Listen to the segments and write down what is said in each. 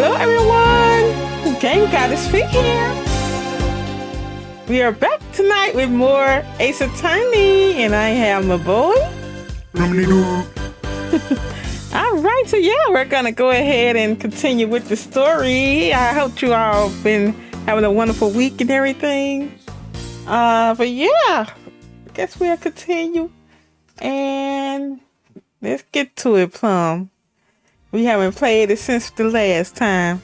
Hello everyone, GameGoddessFee here. We are back tonight with more Ace Attorney, and I have my boy. Alright, so yeah, we're gonna go ahead and continue with the story. I hope you all been having a wonderful week and everything. But yeah, I guess we'll continue and let's get to it, Plum. We haven't played it since the last time.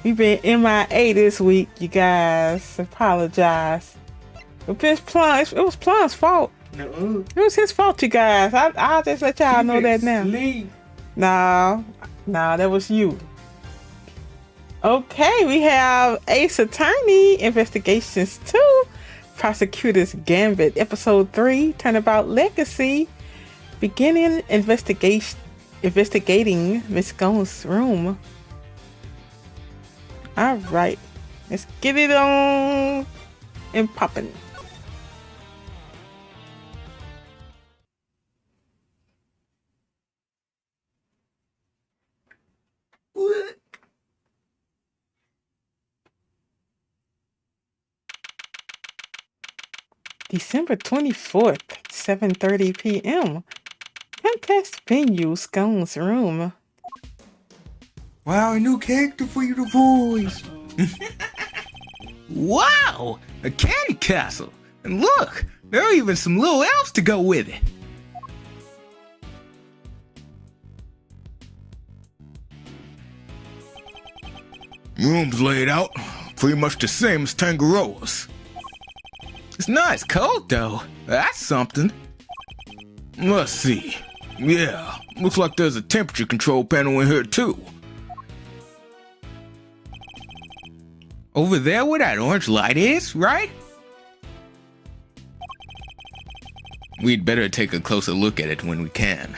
We've been MIA this week, you guys. Apologize. But it was Plum's fault. No. It was his fault, you guys. I'll just let y'all know that now. No, that was you. Okay, we have Ace Attorney Investigations 2, Prosecutor's Gambit, Episode 3, Turnabout Legacy, beginning investigating Miss Scone's room. All right, let's get it on and popping. What? December 24th, 7:30 p.m. Contest venue, Scone's room. Wow, a new character for you, the boys. Wow! A candy castle! And look, there are even some little elves to go with it. Room's laid out, pretty much the same as Tangaroa's. It's nice cold though, that's something. Let's see. Yeah, looks like there's a temperature control panel in here too. Over there where that orange light is, right? We'd better take a closer look at it when we can.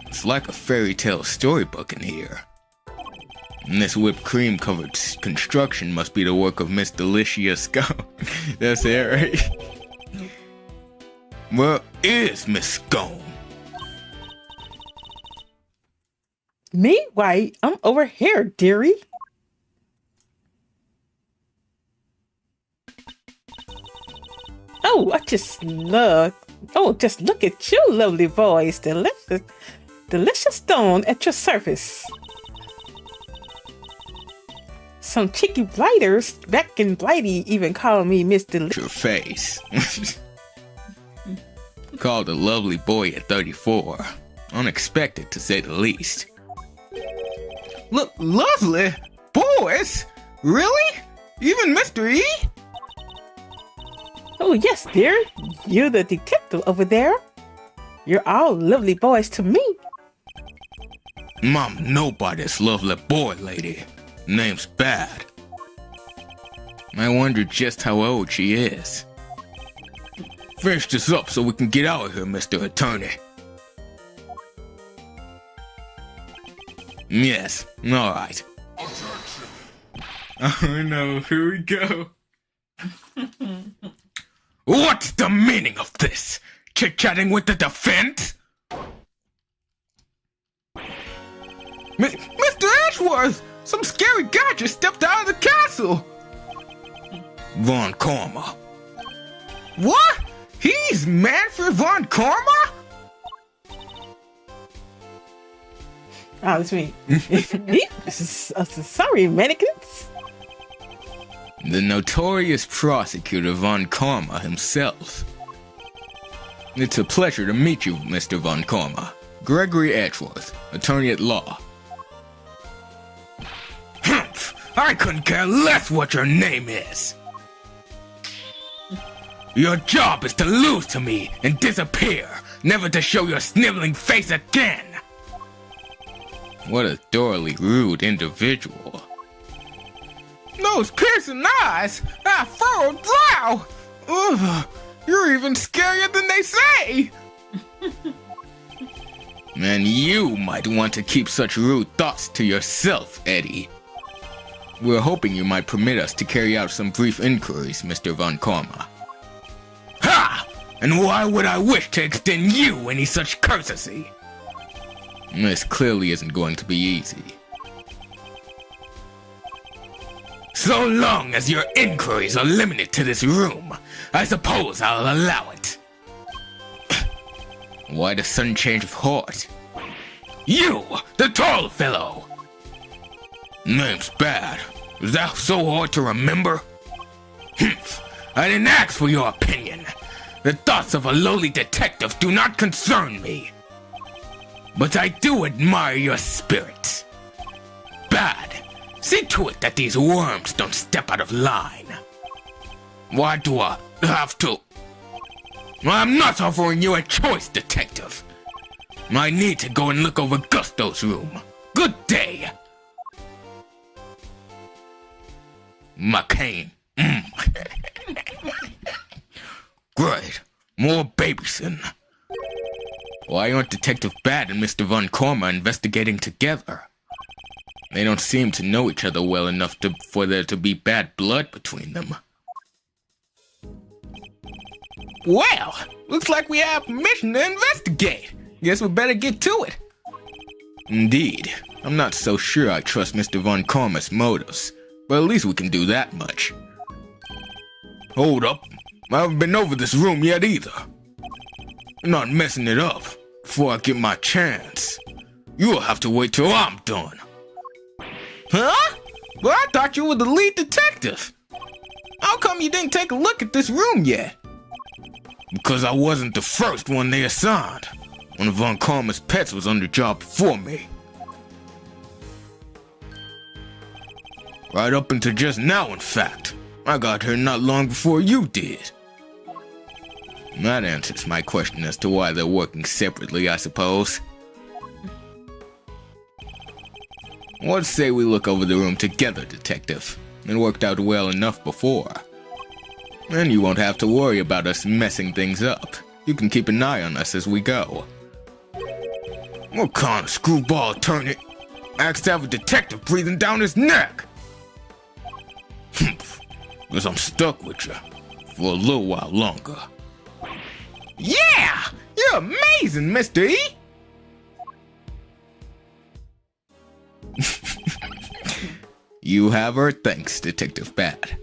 It's like a fairy tale storybook in here. And this whipped cream covered construction must be the work of Miss Delicious Scone. That's it, right? Where is Miss Scone? Me, White, I'm over here, dearie. Oh, just look at you, lovely boys. Delicious stone at your surface. Some cheeky blighters back in Blighty even call me Miss Delicious. Your face. Called a lovely boy at 34. Unexpected, to say the least. Look, lovely? Boys? Really? Even Mr. E? Oh, yes, dear. You're the detective over there. You're all lovely boys to me. Mom, nobody's lovely boy, lady. Name's Bad. I wonder just how old she is. Finish this up so we can get out of here, Mr. Attorney. Yes, alright. Oh no, here we go. What's the meaning of this? Chit-chatting with the defense? Mr. Ashworth! Some scary guy just stepped out of the castle! Von Karma. What? He's Manfred Von Karma? Oh, that's me. Sorry, mannequins. The notorious prosecutor Von Karma himself. It's a pleasure to meet you, Mr. Von Karma. Gregory Edgeworth, attorney at law. Humph! I couldn't care less what your name is. Your job is to lose to me and disappear, never to show your sniveling face again. What a thoroughly rude individual. Those piercing eyes, that furrowed brow. Ugh, you're even scarier than they say. And you might want to keep such rude thoughts to yourself, Eddie. We're hoping you might permit us to carry out some brief inquiries, Mr. Von Karma. Ha! And why would I wish to extend you any such courtesy? This clearly isn't going to be easy. So long as your inquiries are limited to this room, I suppose I'll allow it. Why the sudden change of heart? You, the tall fellow! Name's bad. Is that so hard to remember? Humph, I didn't ask for your opinion. The thoughts of a lowly detective do not concern me. But I do admire your spirit. Bad. See to it that these worms don't step out of line. Why do I have to? I'm not offering you a choice, detective. I need to go and look over Gusto's room. Good day. McCain. Great. More babysitting. Why aren't Detective Bat and Mr. Von Karma investigating together? They don't seem to know each other well enough for there to be bad blood between them. Well, looks like we have permission to investigate. Guess we better get to it. Indeed. I'm not so sure I trust Mr. Von Karma's motives, but at least we can do that much. Hold up. I haven't been over this room yet either. I'm not messing it up before I get my chance. You'll have to wait till I'm done. Huh? Well, I thought you were the lead detective. How come you didn't take a look at this room yet? Because I wasn't the first one they assigned. One of Von Karma's pets was on the job before me. Right up until just now, in fact. I got here not long before you did. That answers my question as to why they're working separately, I suppose. Let's say we look over the room together, Detective. It worked out well enough before. Then you won't have to worry about us messing things up. You can keep an eye on us as we go. What kind of screwball turn it? Asked to have a detective breathing down his neck. Guess I'm stuck with you for a little while longer. Yeah! You're amazing, Mr. E! You have our thanks, Detective Bat.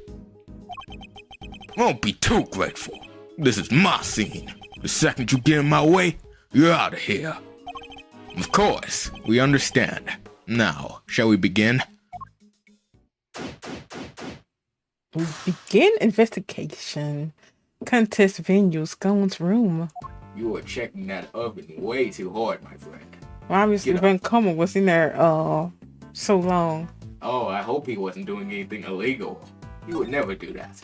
Won't be too grateful. This is my scene. The second you get in my way, you're out of here. Of course, we understand. Now, shall we begin? We begin investigation. Contest venue, Scone's room. You are checking that oven way too hard, my friend. Well, obviously, Van Kommer was in there so long. Oh, I hope he wasn't doing anything illegal. He would never do that.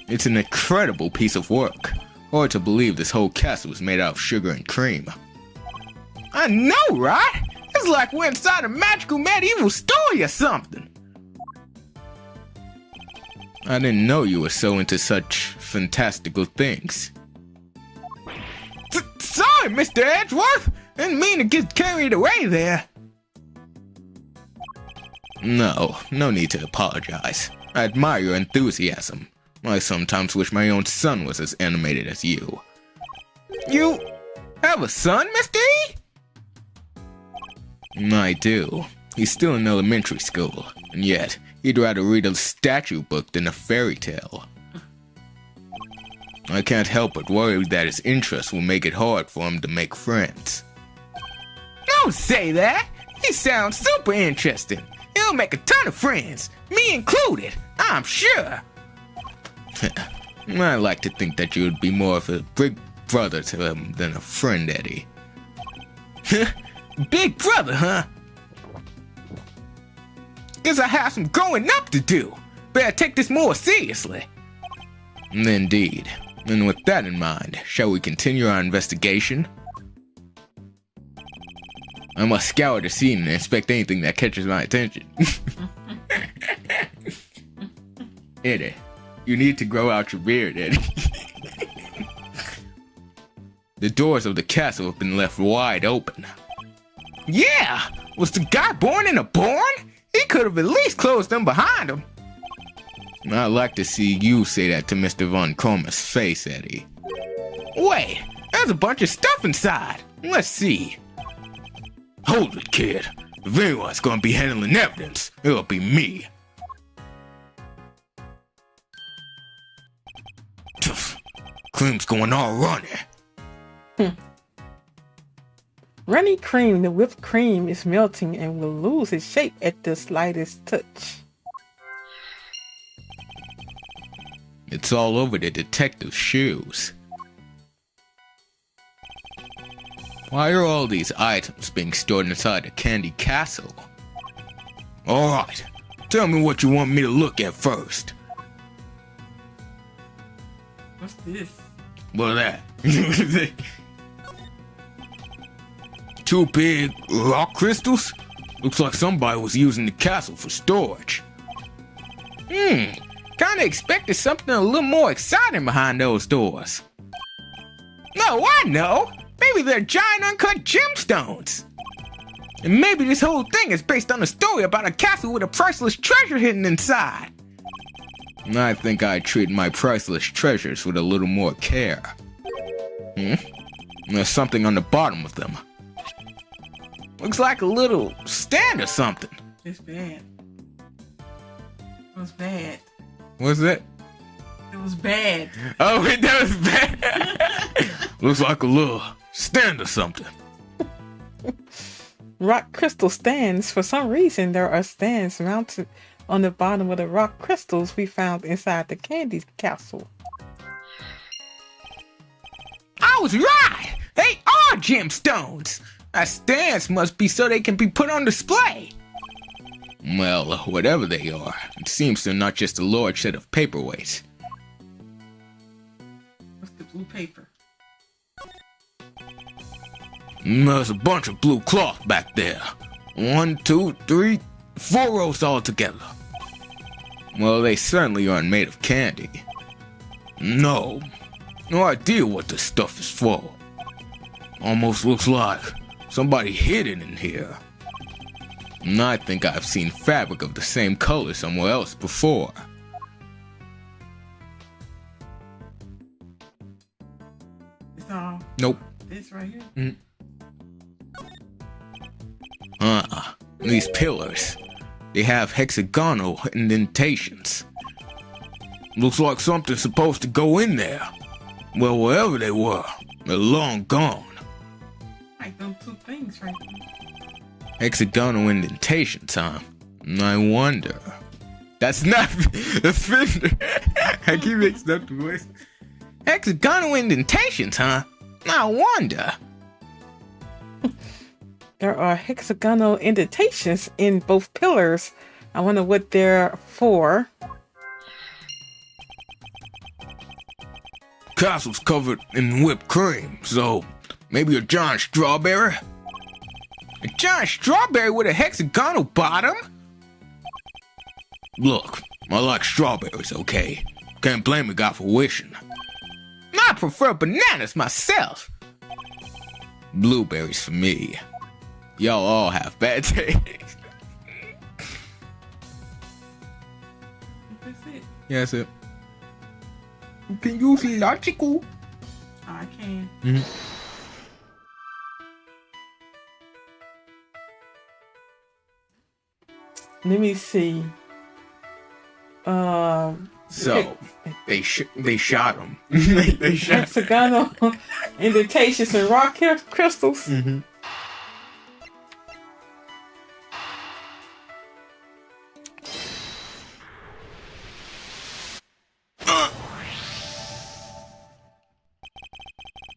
It's an incredible piece of work. Hard to believe this whole castle was made out of sugar and cream. I know, right? It's like we're inside a magical medieval story or something. I didn't know you were so into such fantastical things. Sorry, Mr. Edgeworth. Didn't mean to get carried away there. No need to apologize. I admire your enthusiasm. I sometimes wish my own son was as animated as you. You have a son, Mr. E? I do. He's still in elementary school, and yet he'd rather read a statue book than a fairy tale. I can't help but worry that his interests will make it hard for him to make friends. Don't say that! He sounds super interesting. He'll make a ton of friends, me included, I'm sure. I like to think that you would be more of a big brother to him than a friend, Eddie. Big brother, huh? Guess I have some growing up to do. Better take this more seriously. Indeed. And with that in mind, shall we continue our investigation? I must scour the scene and inspect anything that catches my attention. Eddie, you need to grow out your beard, Eddie. The doors of the castle have been left wide open. Yeah! Was the guy born in a barn? He could have at least closed them behind him. I'd like to see you say that to Mr. Von Karma's face, Eddie. Wait, there's a bunch of stuff inside. Let's see. Hold it, kid. If anyone's gonna be handling evidence, it'll be me. Cream's going all runny. Runny cream, the whipped cream is melting and will lose its shape at the slightest touch. It's all over the detective's shoes. Why are all these items being stored inside a candy castle? Alright, tell me what you want me to look at first. What's this? What is that? 2 big rock crystals? Looks like somebody was using the castle for storage. Kinda expected something a little more exciting behind those doors. No, I know! Maybe they're giant uncut gemstones! And maybe this whole thing is based on a story about a castle with a priceless treasure hidden inside. I think I'd treat my priceless treasures with a little more care. There's something on the bottom of them. Looks like a little stand or something. It's bad. It was bad. What's that? It was bad. Oh, that was bad. Looks like a little stand or something. Rock crystal stands. For some reason, there are stands mounted on the bottom of the rock crystals we found inside the candy castle. I was right! They are gemstones! Our stands must be so they can be put on display. Well, whatever they are, it seems they're not just a large set of paperweights. What's the blue paper? There's a bunch of blue cloth back there. 1, 2, 3, 4 rows all together. Well, they certainly aren't made of candy. No idea what this stuff is for. Almost looks like somebody hid it in here. And I think I've seen fabric of the same color somewhere else before. It's all Nope. this right here. These pillars. They have hexagonal indentations. Looks like something's supposed to go in there. Well, wherever they were, they're long gone. Like them 2 things right there. Hexagonal indentations, huh? I wonder. That's not. That's Fender. I keep mixing up the voice. Hexagonal indentations, huh? I wonder. There are hexagonal indentations in both pillars. I wonder what they're for. Castle's covered in whipped cream, so maybe a giant strawberry? A giant strawberry with a hexagonal bottom? Look, I like strawberries, okay? Can't blame a guy for wishing. I prefer bananas myself. Blueberries for me. Y'all all have bad taste. That's it. Yeah, that's it. Can you see logical? I can. Let me see. So they shot him. they shot. Hexagonal indentations and rock crystals.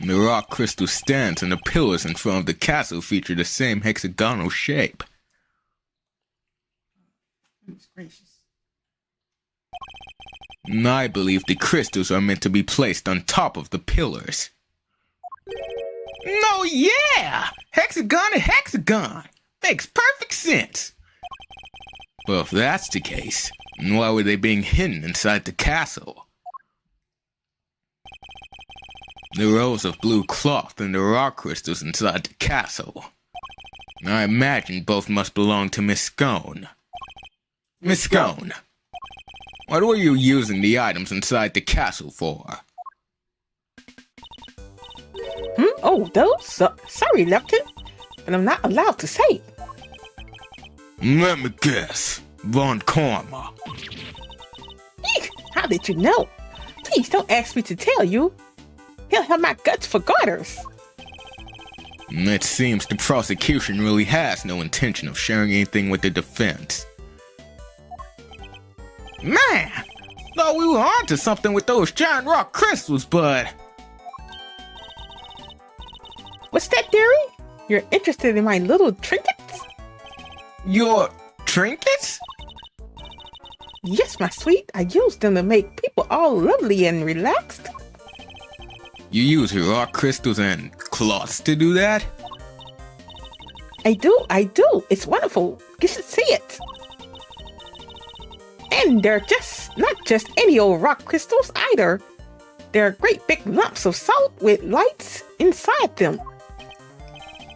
The rock crystal stands and the pillars in front of the castle feature the same hexagonal shape. Goodness gracious. I believe the crystals are meant to be placed on top of the pillars. No, yeah! Hexagon to hexagon! Makes perfect sense! Well, if that's the case, why were they being hidden inside the castle? The rows of blue cloth and the rock crystals inside the castle. I imagine both must belong to Miss Scone. Miss Scone, what were you using the items inside the castle for? Oh, those? Sorry, Lupton, but I'm not allowed to say. Let me guess. Von Karma. Eek, how did you know? Please don't ask me to tell you. He'll have my guts for garters. It seems the prosecution really has no intention of sharing anything with the defense. Man! Thought we were onto something with those giant rock crystals, but... What's that, dearie? You're interested in my little trinkets? Your trinkets? Yes, my sweet. I use them to make people all lovely and relaxed. You use rock crystals and cloths to do that? I do. It's wonderful. You should see it. And they're not just any old rock crystals either. They're great big lumps of salt with lights inside them.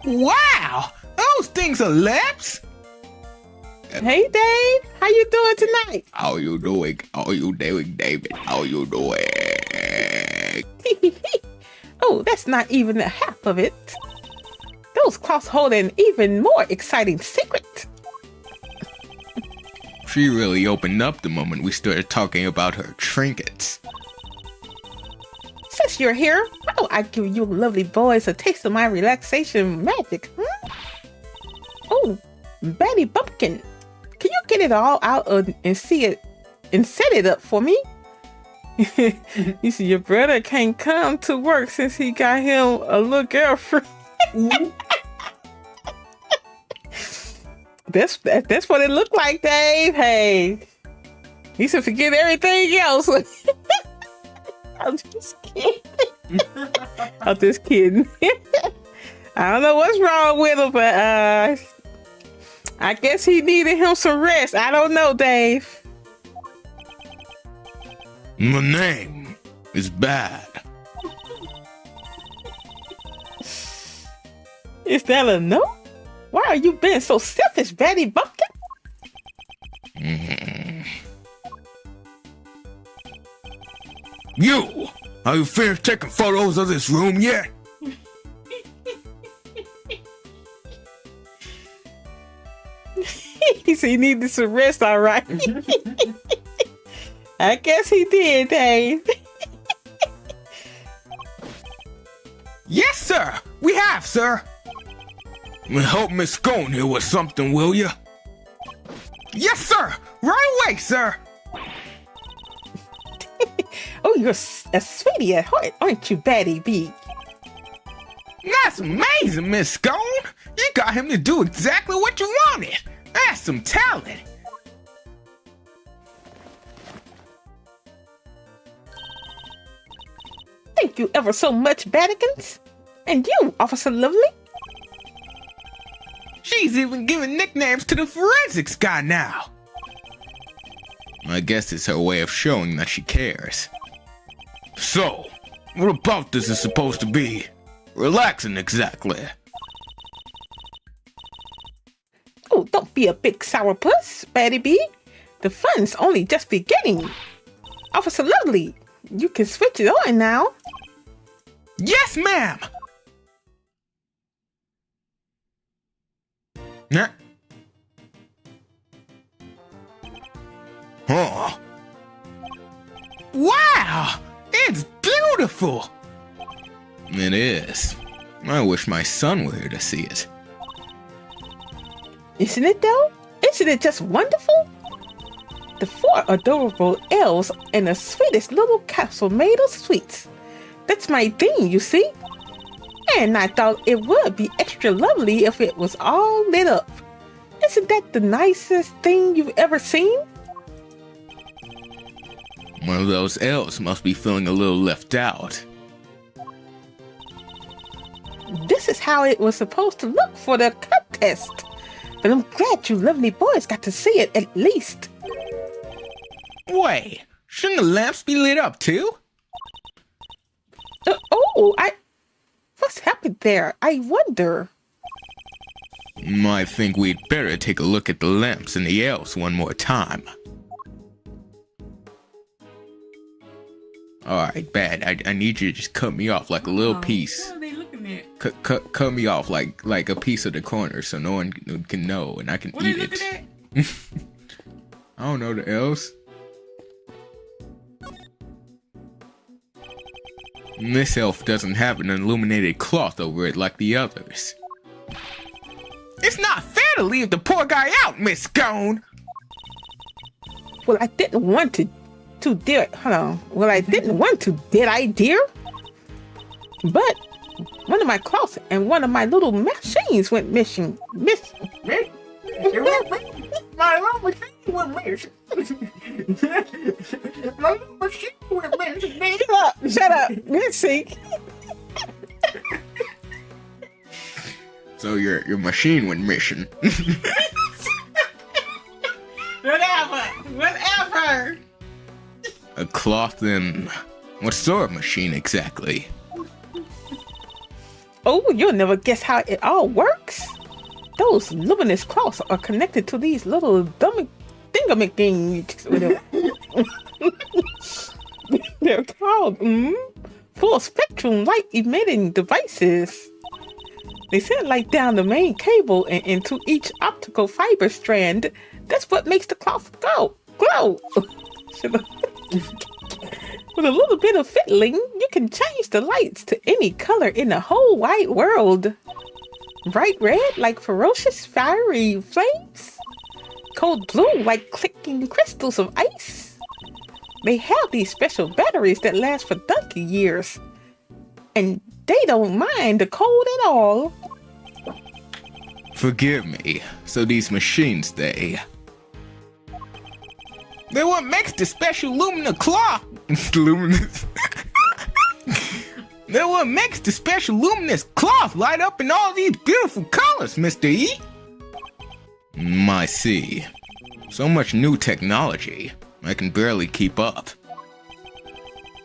Wow! Those things are lamps? Hey, Dave. How you doing tonight? How you doing? How you doing, David? How you doing? Oh, that's not even the half of it. Those cloths hold an even more exciting secret. She really opened up the moment we started talking about her trinkets. Since you're here, why don't I give you lovely boys a taste of my relaxation magic, Oh, Betty Bumpkin, can you get it all out and see it and set it up for me? You see, your brother can't come to work since he got him a little girlfriend. That's what it looked like, Dave. Hey, he should forget everything else. I'm just kidding. I'm just kidding. I don't know what's wrong with him, but I guess he needed him some rest. I don't know, Dave. My name is Bad. Is that a no? Why are you being so selfish, Betty Bumpkin? You! Are you finished taking photos of this room yet? He said he needed some rest, all right. I guess he did, Dave. Yes, sir! We have, sir! Help Miss Scone here with something, will you? Yes, sir! Right away, sir! Oh, you're a sweetie at heart, aren't you, Betty B? That's amazing, Miss Scone! You got him to do exactly what you wanted! That's some talent! Thank you ever so much, Batikins. And you, Officer Lovely. She's even giving nicknames to the forensics guy now! I guess it's her way of showing that she cares. So, what about this is supposed to be? Relaxing exactly. Oh, don't be a big sourpuss, Betty B. The fun's only just beginning. Officer Lovely, you can switch it on now. Yes, ma'am! Nah. Huh. Wow! It's beautiful! It is. I wish my son were here to see it. Isn't it though? Isn't it just wonderful? The 4 adorable elves in the sweetest little castle made of sweets. That's my theme, you see? And I thought it would be extra lovely if it was all lit up. Isn't that the nicest thing you've ever seen? Well, those elves must be feeling a little left out. This is how it was supposed to look for the contest. But I'm glad you lovely boys got to see it at least. Wait, shouldn't the lamps be lit up too? What's happened there? I wonder. I think we'd better take a look at the lamps and the elves one more time. Alright, Bad, I need you to just cut me off like a little piece. What are they looking doing that? Cut me off like a piece of the corner so no one can know and I can What eat are you it. looking at? I don't know the else. This elf doesn't have an illuminated cloth over it like the others. It's not fair to leave the poor guy out, Miss Scone! Well, I didn't want to dear. Hold on. Well, I didn't want to, did I, dear? But one of my cloths and one of my little machines went missing. My little machine went missing. My little machine went missing. Shut up. Missing. So your machine went missing. Whatever. A cloth then? What sort of machine exactly? Oh, you'll never guess how it all works. Those luminous cloths are connected to these little thingamajiggies. They're called full spectrum light emitting devices. They send light down the main cable and into each optical fiber strand. That's what makes the cloth glow. With a little bit of fiddling, you can change the lights to any color in the whole wide world. Bright red like ferocious fiery flames. Cold blue like clicking crystals of ice. They have these special batteries that last for donkey years. And they don't mind the cold at all. Forgive me. So these machines, they're what makes the special luminous cloth. Luminous. They're what makes the special luminous cloth light up in all these beautiful colors, Mr. E. I see. So much new technology. I can barely keep up.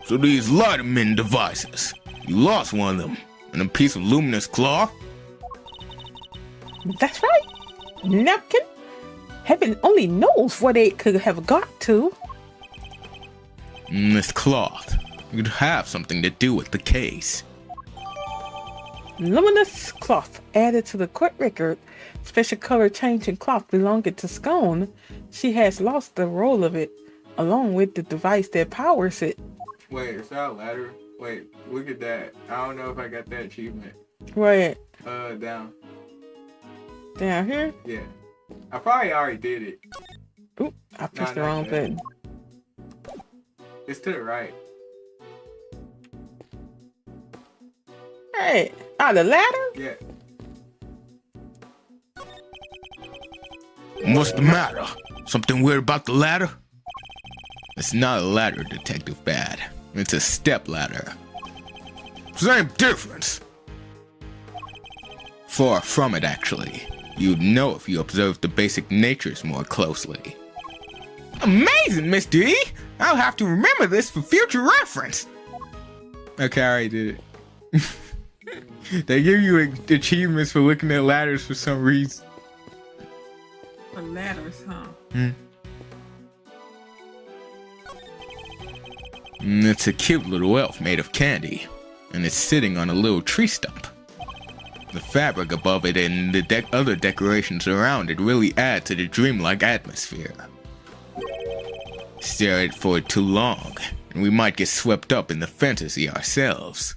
So these light-emitting devices. You lost one of them. And a piece of luminous cloth? That's right. Napkin. Heaven only knows where they could have got to. This cloth. You'd have something to do with the case. Luminous cloth added to the court record. Special color changing cloth belonging to Scone. She has lost the role of it, along with the device that powers it. Wait, is that a ladder? Wait, look at that. I don't know if I got that achievement. Where? Down. Down here? Yeah. I probably already did it. Oop, I pushed the wrong button. It's to the right. Hey, the ladder? Yeah. What's the matter? Something weird about the ladder? It's not a ladder, Detective Bad. It's a step ladder. Same difference. Far from it, actually. You'd know if you observed the basic natures more closely. Amazing, Mr. E! I'll have to remember this for future reference. Okay, I already did it. They give you achievements for looking at ladders for some reason. For ladders, huh? It's a cute little elf made of candy, and it's sitting on a little tree stump. The fabric above it and the other decorations around it really add to the dreamlike atmosphere. Stare at it for too long, and we might get swept up in the fantasy ourselves.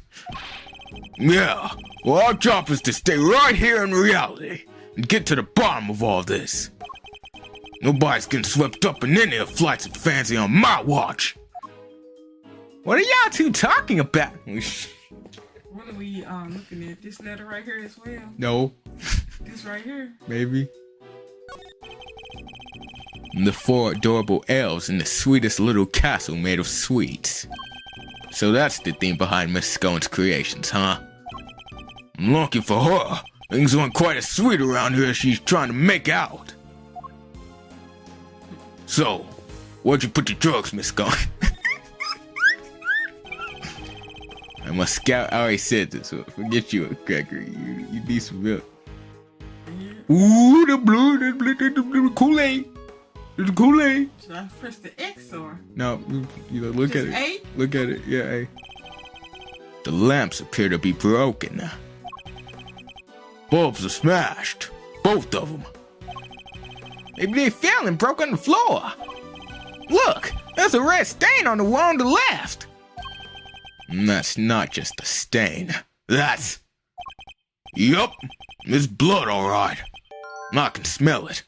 Yeah, well, our job is to stay right here in reality and get to the bottom of all this. Nobody's getting swept up in any of flights of fancy on my watch. What are y'all two talking about? What are we looking at? This letter right here as well? No. This right here? Maybe. The 4 adorable elves in the sweetest little castle made of sweets. So that's the theme behind Miss Scone's creations, huh? I'm looking for her. Things aren't quite as sweet around here as she's trying to make out. So, where'd you put the drugs, Miss Scone? I'm a scout. I already said this. So forget you, Gregory. You need some milk. Ooh, the blue Kool-Aid. The Kool-Aid. Should I press the X or? No, look Just at it. A? Look at it. Yeah, A. The lamps appear to be broken. bulbs are smashed. Both of them. Maybe they fell and broke on the floor. Look, there's a red stain on the wall on the left. And that's not just a stain. That's... Yup, it's blood, all right. I can smell it.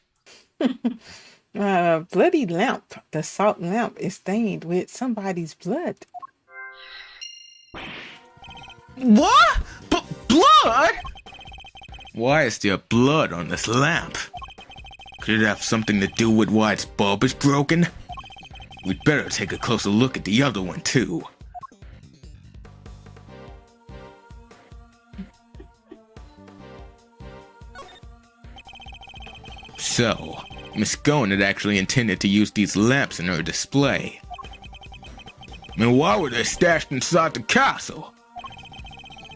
Bloody lamp. The salt lamp is stained with somebody's blood. What? Blood? Why is there blood on this lamp? Could it have something to do with why its bulb is broken? We'd better take a closer look at the other one, too. So, Miss Scone had actually intended to use these lamps in her display. And why were they stashed inside the castle?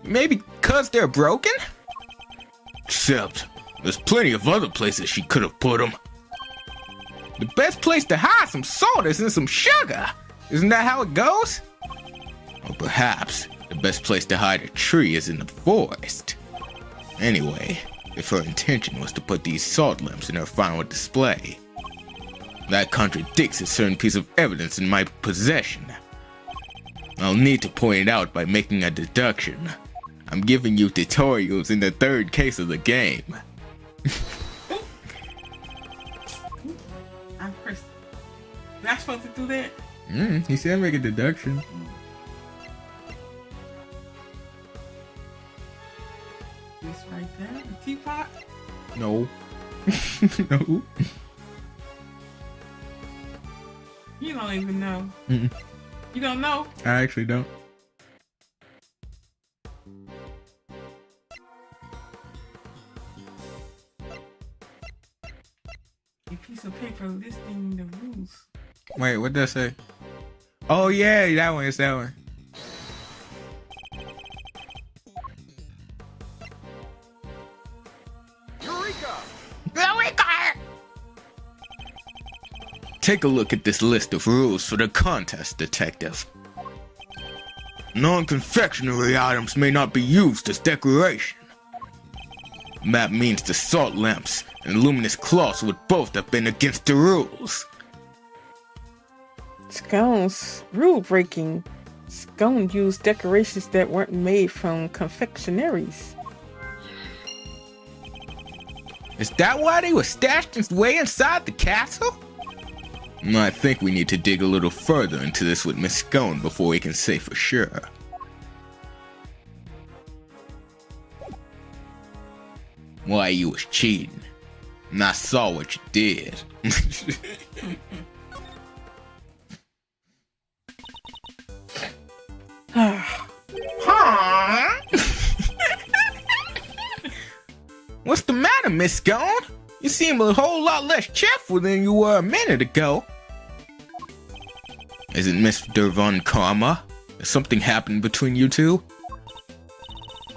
Maybe because they're broken? Except, there's plenty of other places she could have put them. The best place to hide some salt is in some sugar. Isn't that how it goes? Or perhaps, the best place to hide a tree is in the forest. Anyway, if her intention was to put these salt lamps in her final display, that contradicts a certain piece of evidence in my possession. I'll need to point it out by making a deduction. I'm giving you tutorials in the third case of the game. I'm Chris. Not supposed to do that? He said make a deduction. This right there, the teapot? No. No. You don't even know. Mm-mm. You don't know? I actually don't. A piece of paper listing the rules. Wait, what did that say? Oh yeah, that one. It's that one. Take a look at this list of rules for the contest, detective. Non-confectionery items may not be used as decoration. That means the salt lamps and luminous cloths would both have been against the rules. Scone's rule breaking. Scone used decorations that weren't made from confectionaries. Is that why they were stashed way inside the castle? I think we need to dig a little further into this with Miss Scone before we can say for sure. Why, you was cheating. And I saw what you did. What's the matter, Miss Scone? You seem a whole lot less cheerful than you were a minute ago. Is it Mr. Von Karma? Has something happened between you two?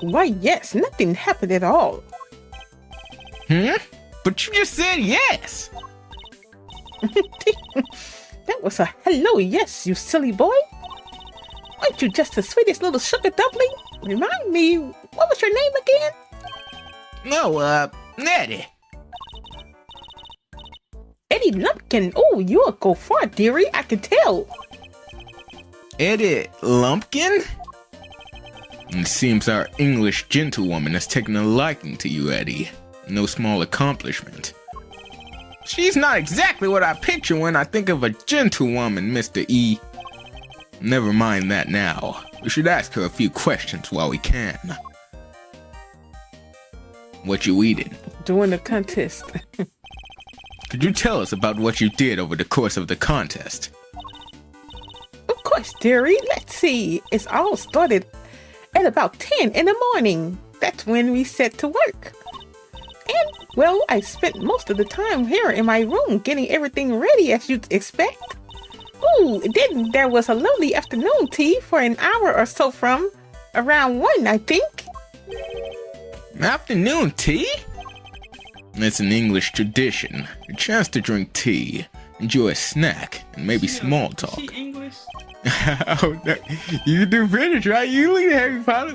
Why, yes, nothing happened at all. But you just said yes. That was a hello yes, you silly boy. Aren't you just the sweetest little sugar dumpling? Remind me, what was your name again? No, Eddie. Eddie Lumpkin. Oh, you'll go far, dearie, I can tell. Eddie Lumpkin? It seems our English gentlewoman has taken a liking to you, Eddie. No small accomplishment. She's not exactly what I picture when I think of a gentlewoman, Mr. E. Never mind that now. We should ask her a few questions while we can. What you eating? During the contest. Could you tell us about what you did over the course of the contest? Of course, dearie. Let's see. It's all started at about 10 in the morning. That's when we set to work. And, well, I spent most of the time here in my room getting everything ready as you'd expect. Ooh, then there was a lovely afternoon tea for an hour or so from around 1, I think. Afternoon tea? It's an English tradition. A chance to drink tea, enjoy a snack, and maybe small talk. Is she English? Oh, no. You do British, right? You lead Harry Potter.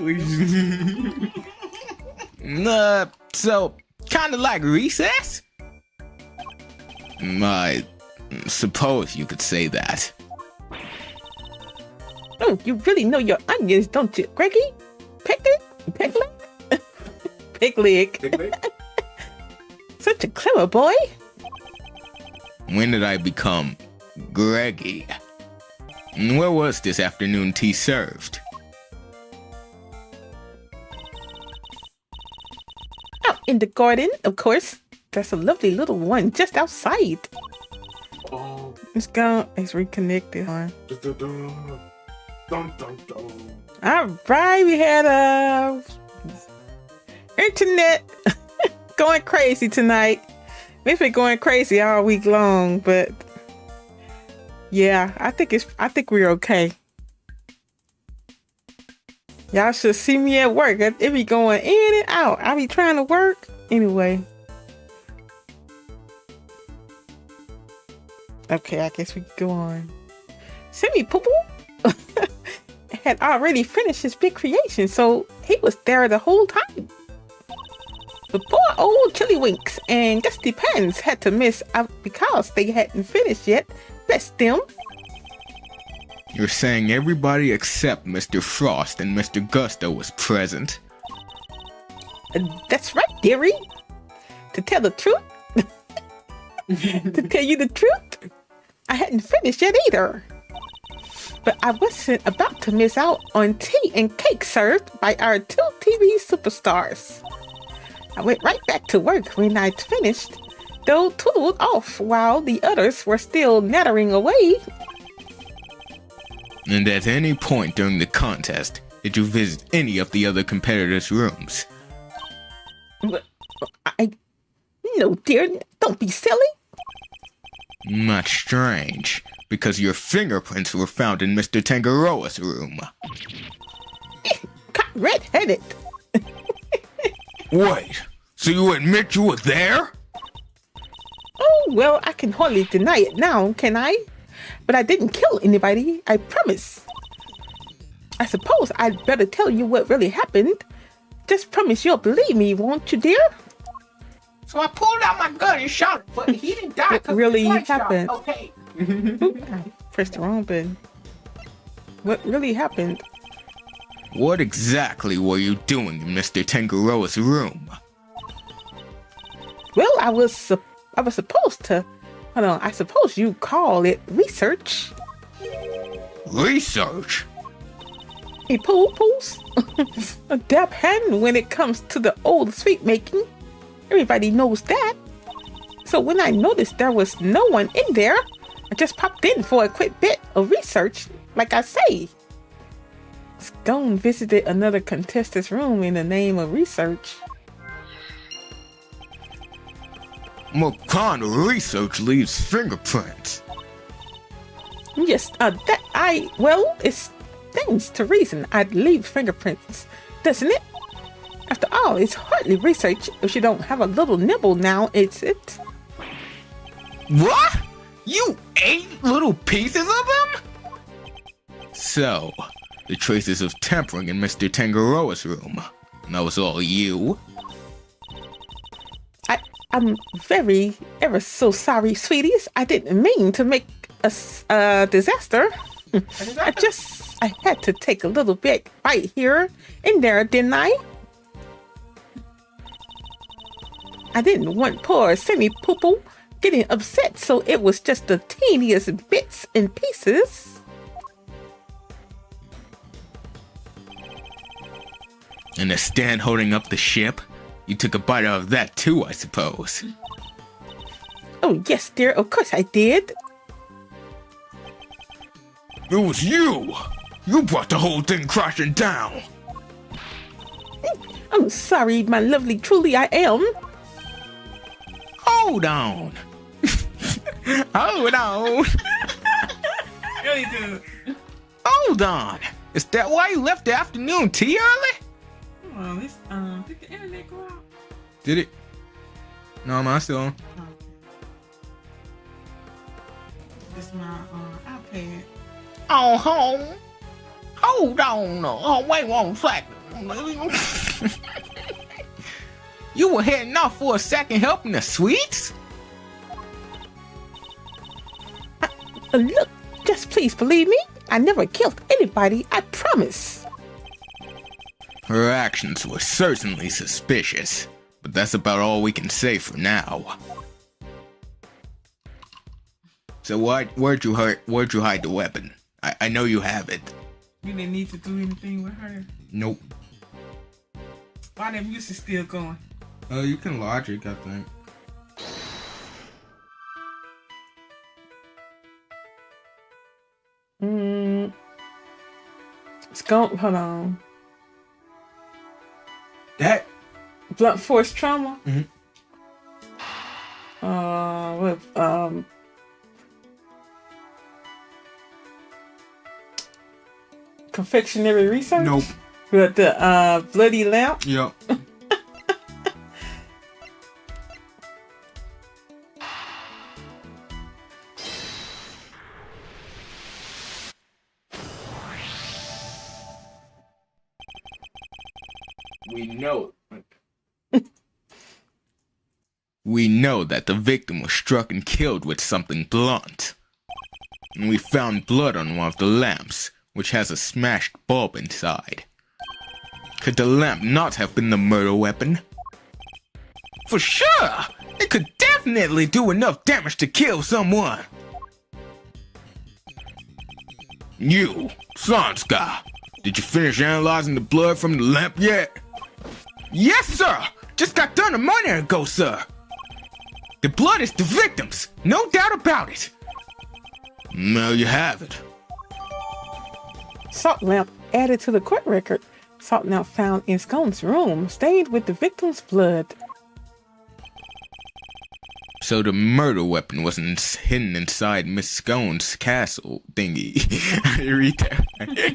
So, kinda like recess? I suppose you could say that. Oh, you really know your onions, don't you, Greggy? Piglet? Piglet. Piglet? Such a clever boy. When did I become Greggy? Where was this afternoon tea served? Out in the garden, of course. There's a lovely little one just outside. Oh. It's gone. It's reconnected, huh? Dun, dun, dun, dun, dun. All right, we had internet going crazy tonight. We've been going crazy all week long, but yeah, I think we're okay. Y'all should see me at work. It be going in and out. I be trying to work anyway. Okay, I guess we can go on. Semi Poo Poo had already finished his big creation, so he was there the whole time. The poor old Chillywinks and Gusty Pens had to miss out because they hadn't finished yet. Bless them. You're saying everybody except Mr. Frost and Mr. Gusto was present? That's right, dearie. To tell the truth, to tell you the truth, I hadn't finished yet either. But I wasn't about to miss out on tea and cake served by our two TV superstars. I went right back to work when I'd finished, though tootled off while the others were still nattering away. And at any point during the contest, did you visit any of the other competitors' rooms? No, dear, don't be silly. Not strange, because your fingerprints were found in Mr. Tangaroa's room. Got red-headed. Wait, so you admit you were there? Oh, well, I can hardly deny it now, can I? But I didn't kill anybody, I promise. I suppose I'd better tell you what really happened. Just promise you'll believe me, won't you, dear? So I pulled out my gun and shot him, but he didn't die. What really happened? Okay. I pressed the wrong button. What really happened? What exactly were you doing in Mr. Tangaroa's room? Well, I was supposed to. Hold on, I suppose you call it research. Research? Hey, poo-poos. A dab hand when it comes to the old sweet making. Everybody knows that. So when I noticed there was no one in there, I just popped in for a quick bit of research, like I say. Scone visited another contestant's room in the name of research. What kind of research leaves fingerprints? Yes, it stands to reason I'd leave fingerprints, doesn't it? After all, it's hardly research if you don't have a little nibble now, is it? What? You ate little pieces of them? So, the traces of tampering in Mr. Tangaroa's room. And that was all you? I'm ever so sorry, sweeties. I didn't mean to make a disaster. I had to take a little bit right here and there, didn't I? I didn't want poor Semi Poo Poo getting upset, so it was just the teeniest bits and pieces. And the stand holding up the ship? You took a bite out of that too, I suppose. Oh, yes, dear. Of course I did. It was you! You brought the whole thing crashing down! I'm sorry, my lovely, truly I am. Hold on! Hold on! Really do. Hold on! Is that why you left the afternoon tea early? Well, this, did the internet go out? Did it? No, I'm still on. This is my iPad. Oh, home. Hold on. Oh, wait one second. You were heading off for a second helping the sweets? Look, just please believe me. I never killed anybody, I promise. Her actions were certainly suspicious, but that's about all we can say for now. So where'd you hide the weapon? I know you have it. You didn't need to do anything with her. Nope. Why that music still going? You can logic, I think. Scone, hold on. That Blunt force trauma? Mhm. With confectionery research? Nope. With the bloody lamp? Yep. We know. We know that the victim was struck and killed with something blunt. And we found blood on one of the lamps, which has a smashed bulb inside. Could the lamp not have been the murder weapon? For sure! It could definitely do enough damage to kill someone! You, Sanska, did you finish analyzing the blood from the lamp yet? Yes, sir! Just got done a minute ago, sir! The blood is the victim's, no doubt about it! There you have it. Salt lamp added to the court record. Salt lamp found in Scone's room, stained with the victim's blood. So the murder weapon wasn't hidden inside Miss Scone's castle thingy. I didn't read that.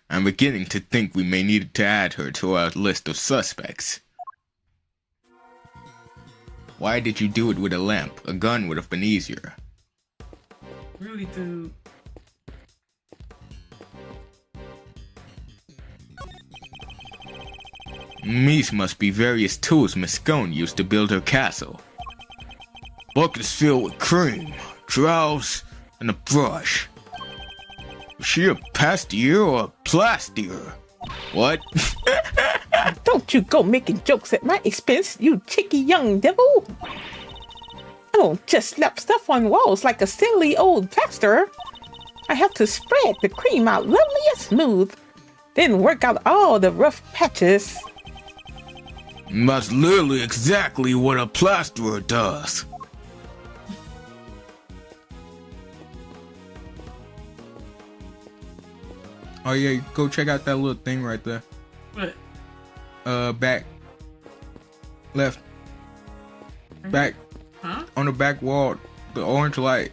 I'm beginning to think we may need to add her to our list of suspects. Why did you do it with a lamp? A gun would have been easier. Really, dude. These must be various tools Miss Scone used to build her castle. Buckets filled with cream, trowels, and a brush. Was she a pastier or a plastier? What? Don't you go making jokes at my expense, you cheeky young devil. I don't just slap stuff on walls like a silly old plasterer. I have to spread the cream out lovely and smooth, then work out all the rough patches. That's literally exactly what a plasterer does. Oh yeah, go check out that little thing right there. What? Back. Left. Back. Huh? On the back wall, the orange light.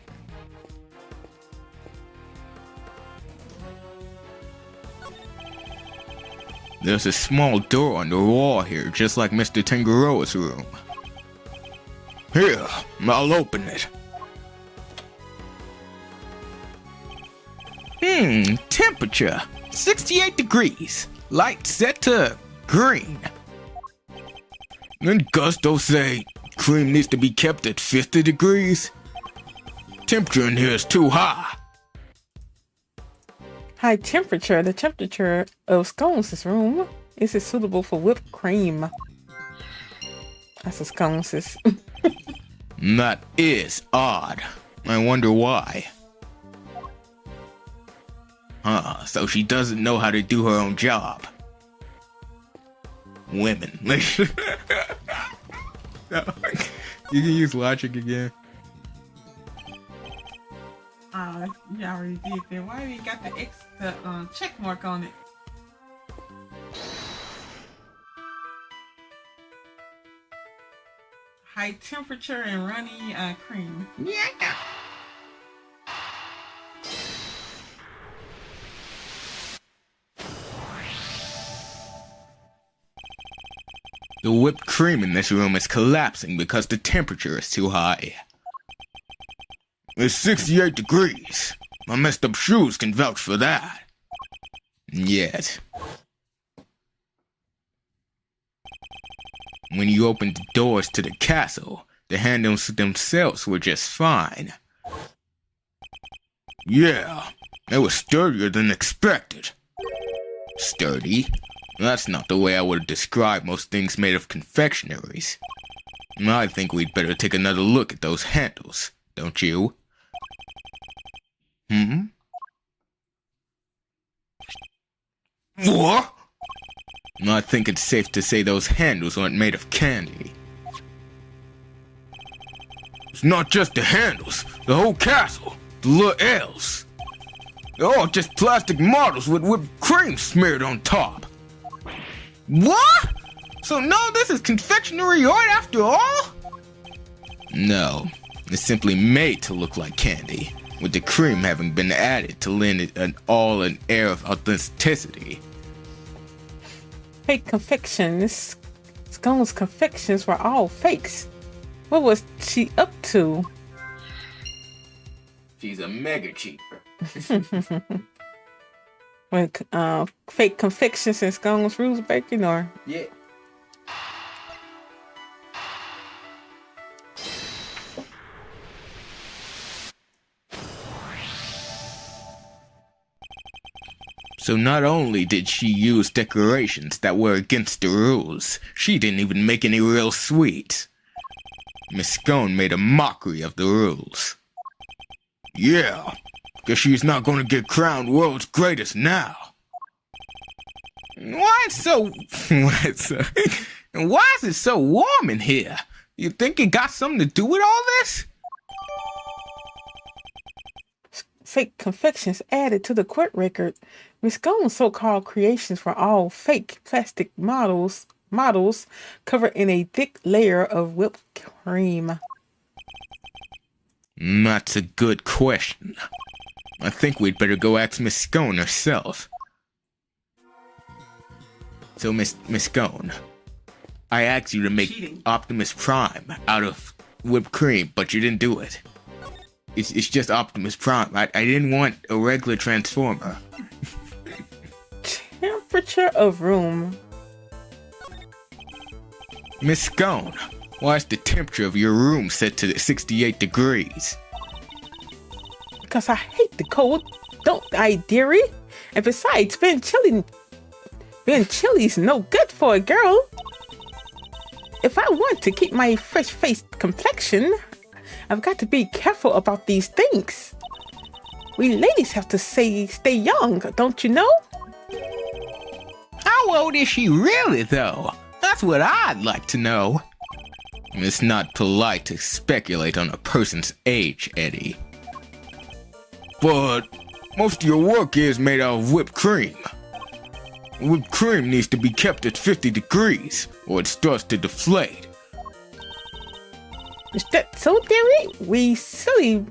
There's a small door on the wall here, just like Mr. Tangaroa's room. Here, I'll open it. Temperature 68 degrees. Light set to green. Then Gusto say cream needs to be kept at 50 degrees. Temperature in here is too high. High temperature. The temperature of Scone's room is suitable for whipped cream. That's a Scone's. That is odd. I wonder why. So she doesn't know how to do her own job. Women. You can use logic again. You already did that. Why you got the check mark on it? High temperature and runny cream. Yeah. The whipped cream in this room is collapsing because the temperature is too high. It's 68 degrees. My messed up shoes can vouch for that. Yet. When you opened the doors to the castle, the handles themselves were just fine. Yeah, they were sturdier than expected. Sturdy? That's not the way I would describe most things made of confectionaries. I think we'd better take another look at those handles, don't you? What? I think it's safe to say those handles aren't made of candy. It's not just the handles, the whole castle, the little elves. They're all just plastic models with whipped cream smeared on top. What? So no, this is confectionery art after all? No, it's simply made to look like candy, with the cream having been added to lend it an air of authenticity. Fake confections. Scone's confections were all fakes. What was she up to? She's a mega cheater. When fake confections and Scone's rules baking, or Yeah. So not only did she use decorations that were against the rules, she didn't even make any real sweets. Miss Scone made a mockery of the rules. Yeah, guess she's not gonna get crowned world's greatest now. Why is it so warm in here? You think it got something to do with all this? fake confections added to the court record. Miss Scone's so-called creations were all fake plastic models covered in a thick layer of whipped cream. That's a good question. I think we'd better go ask Miss Scone herself. So, Miss Scone, I asked you to make Optimus Prime out of whipped cream, but you didn't do it. It's just Optimus Prime. I didn't want a regular Transformer. Temperature of room. Miss Scone, why is the temperature of your room set to 68 degrees? Because I hate the cold, don't I, dearie? And besides, being chilly's no good for a girl. If I want to keep my fresh-faced complexion, I've got to be careful about these things. We ladies have to stay young, don't you know? How old is she really, though? That's what I'd like to know. It's not polite to speculate on a person's age, Eddie. But most of your work is made out of whipped cream. Whipped cream needs to be kept at 50 degrees, or it starts to deflate. Is that so, dearie? Silly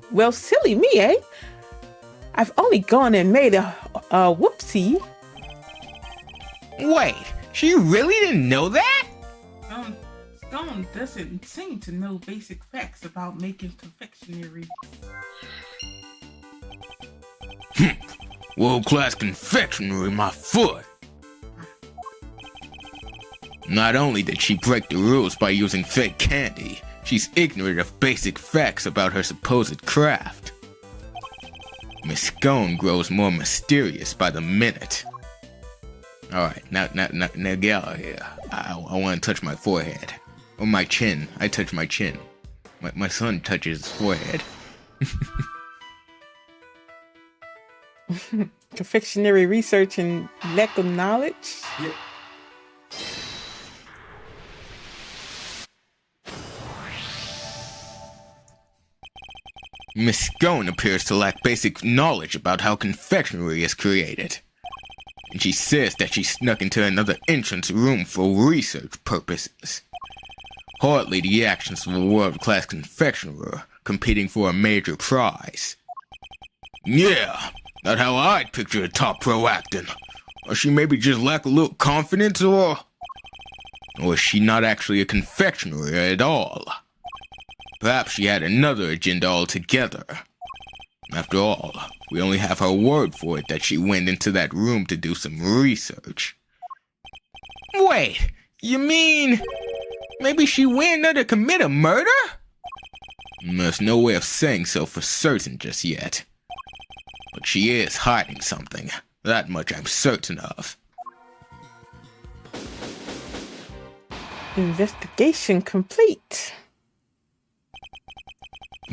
me, eh? I've only gone and made a whoopsie. Wait, she really didn't know that? Scone doesn't seem to know basic facts about making confectionery. World-class confectionery, my foot. Not only did she break the rules by using fake candy, she's ignorant of basic facts about her supposed craft. Miss Scone grows more mysterious by the minute. Alright, now get out of here. I want to touch my forehead. Or my chin. I touch my chin. My son touches his forehead. Confectionery research and lack of knowledge? Yeah. Miss Scone appears to lack basic knowledge about how confectionery is created. And she says that she snuck into another entrance room for research purposes. Hardly the actions of a world-class confectioner competing for a major prize. Yeah, not how I'd picture a top pro acting. Or she maybe just lack a little confidence, or is she not actually a confectioner at all? Perhaps she had another agenda altogether. After all, we only have her word for it that she went into that room to do some research. Wait, you mean Maybe she went there to commit a murder? There's no way of saying so for certain just yet. But she is hiding something. That much I'm certain of. Investigation complete.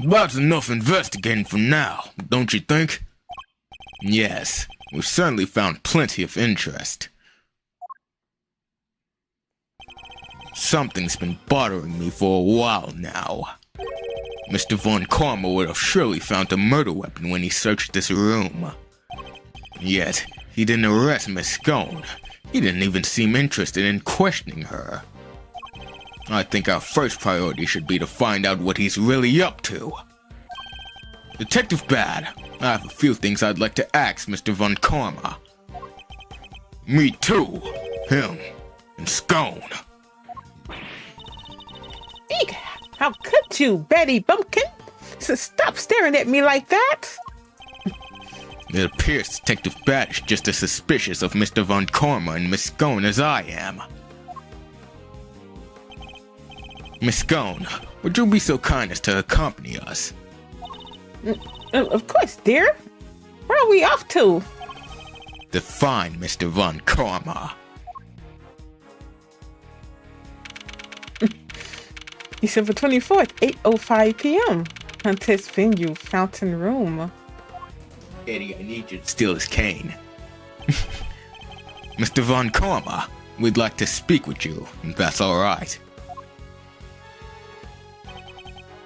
That's enough investigating for now, don't you think? Yes, we've certainly found plenty of interest. Something's been bothering me for a while now. Mr. Von Karma would have surely found a murder weapon when he searched this room. Yet, he didn't arrest Miss Scone. He didn't even seem interested in questioning her. I think our first priority should be to find out what he's really up to. Detective Bad, I have a few things I'd like to ask Mr. Von Karma. Me too. Him. And Scone. Eek, how could you, Betty Bumpkin? So stop staring at me like that. It appears Detective Bad is just as suspicious of Mr. Von Karma and Miss Scone as I am. Miss Scone, would you be so kind as to accompany us? Of course, dear. Where are we off to? To find Mr. Von Karma. December 24th, 8:05 p.m. Contest venue, Fountain Room. Eddie, I need you to steal his cane. Mr. Von Karma, we'd like to speak with you, if that's alright.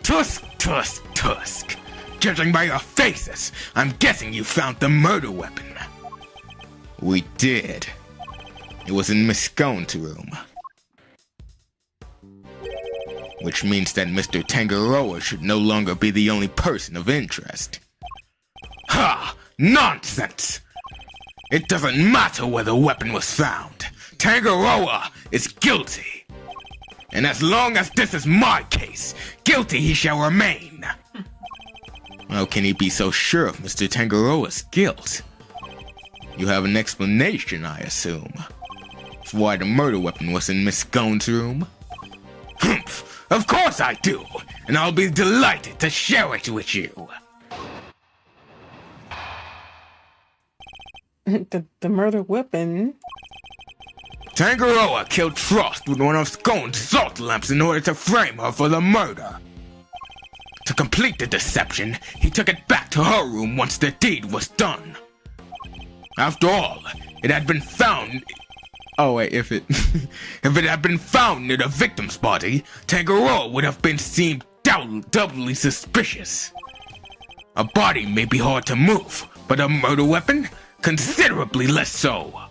Tusk, Tusk, Tusk. Judging by your faces, I'm guessing you found the murder weapon. We did. It was in Miss Scone's room. Which means that Mr. Tangaroa should no longer be the only person of interest. Ha! Nonsense! It doesn't matter where the weapon was found. Tangaroa is guilty. And as long as this is my case, guilty he shall remain. How can he be so sure of Mr. Tangaroa's guilt? You have an explanation, I assume, for why the murder weapon was in Miss Scone's room? Humph! Of course I do, and I'll be delighted to share it with you. The murder weapon. Tangaroa killed Frost with one of Scone's salt lamps in order to frame her for the murder. To complete the deception, he took it back to her room once the deed was done. After all, it had been found... Oh wait, if it had been found near the victim's body, Tangaroa would have been seen doubly suspicious. A body may be hard to move, but a murder weapon? Considerably less so.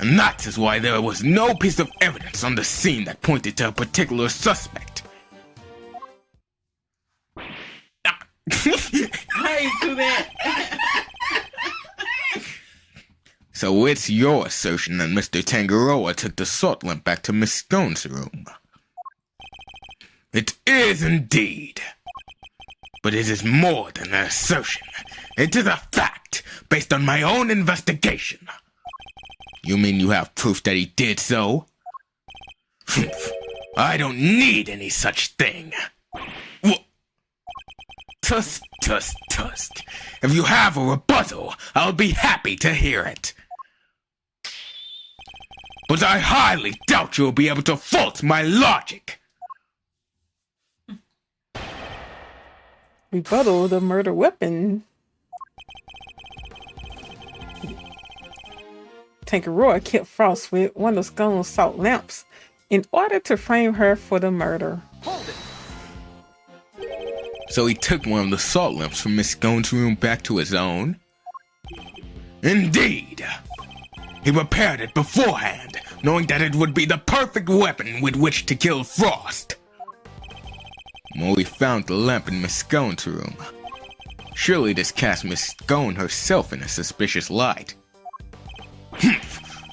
And that is why there was no piece of evidence on the scene that pointed to a particular suspect. I ain't do that. So it's your assertion that Mr. Tangaroa took the salt lamp back to Miss Scone's room. It is indeed. But it is more than an assertion. It is a fact, based on my own investigation. You mean you have proof that he did so? I don't need any such thing. Tusk, Tusk, Tusk. If you have a rebuttal, I'll be happy to hear it. But I highly doubt you'll be able to fault my logic. Rebuttal the murder weapon. Tangaroa killed Frost with one of Scone's salt lamps in order to frame her for the murder. Hold it. So he took one of the salt lamps from Miss Scone's room back to his own? Indeed. He prepared it beforehand, knowing that it would be the perfect weapon with which to kill Frost. Well, we found the lamp in Miss Scone's room. Surely this cast Miss Scone herself in a suspicious light.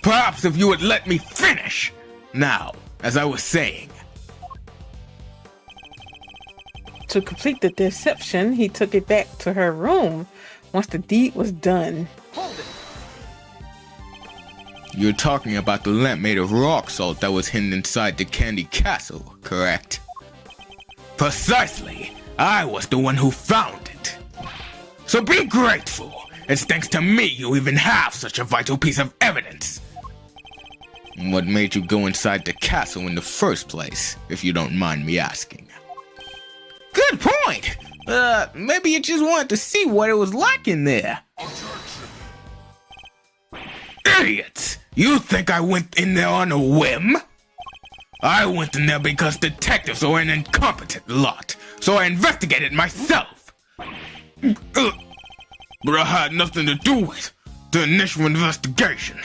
Perhaps if you would let me finish! Now, as I was saying. To complete the deception, he took it back to her room once the deed was done. Hold it. You're talking about the lamp made of rock salt that was hidden inside the Candy Castle, correct? Precisely. I was the one who found it. So be grateful. It's thanks to me you even have such a vital piece of evidence. What made you go inside the castle in the first place, if you don't mind me asking? Good point! Maybe you just wanted to see what it was like in there. Idiots! You think I went in there on a whim? I went in there because detectives are an incompetent lot, so I investigated myself. But I had nothing to do with the initial investigation.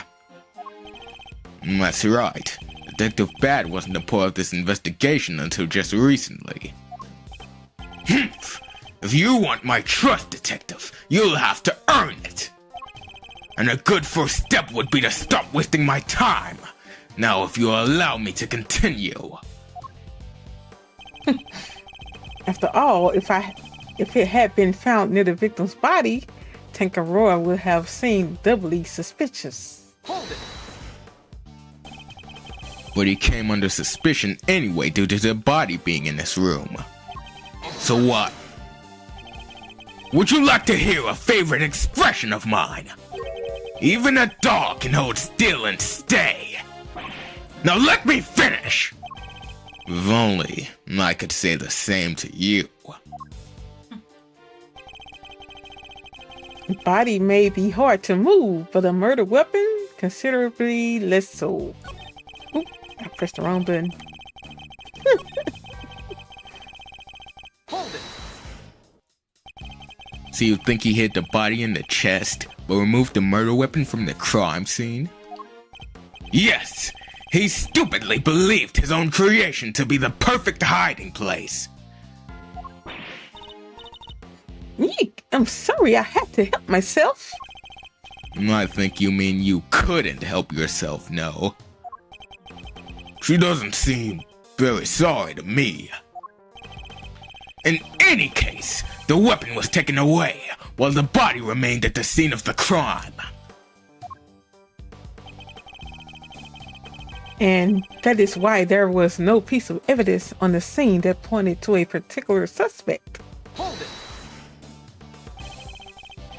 That's right. Detective Bad wasn't a part of this investigation until just recently. If you want my trust, Detective, you'll have to earn it. And a good first step would be to stop wasting my time. Now, if you'll allow me to continue. After all, if it had been found near the victim's body, Tangaroa would have seemed doubly suspicious. Hold it. But he came under suspicion anyway due to the body being in this room. So what? Would you like to hear a favorite expression of mine? Even a dog can hold still and stay. Now let me finish! If only I could say the same to you. The body may be hard to move, but a murder weapon, considerably less so. Oop, I pressed the wrong button. Hold it. So you think he hit the body in the chest, but removed the murder weapon from the crime scene? Yes! He stupidly believed his own creation to be the perfect hiding place. Eek, I'm sorry, I had to help myself. I think you mean you couldn't help yourself, no? She doesn't seem very sorry to me. In any case, the weapon was taken away, while the body remained at the scene of the crime. And that is why there was no piece of evidence on the scene that pointed to a particular suspect. Hold it.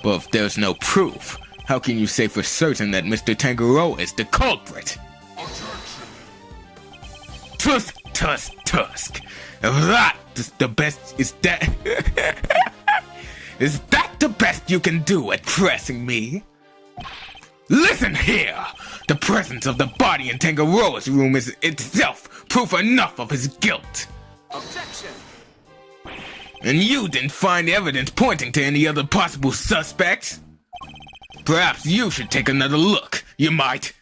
But if there's no proof, how can you say for certain that Mr. Tangaroa is the culprit? Tusk, tusk, tusk. If that is the best, is that... is that the best you can do at pressing me? Listen here! The presence of the body in Tangaroa's room is itself proof enough of his guilt. Objection. And you didn't find evidence pointing to any other possible suspects? Perhaps you should take another look. You might.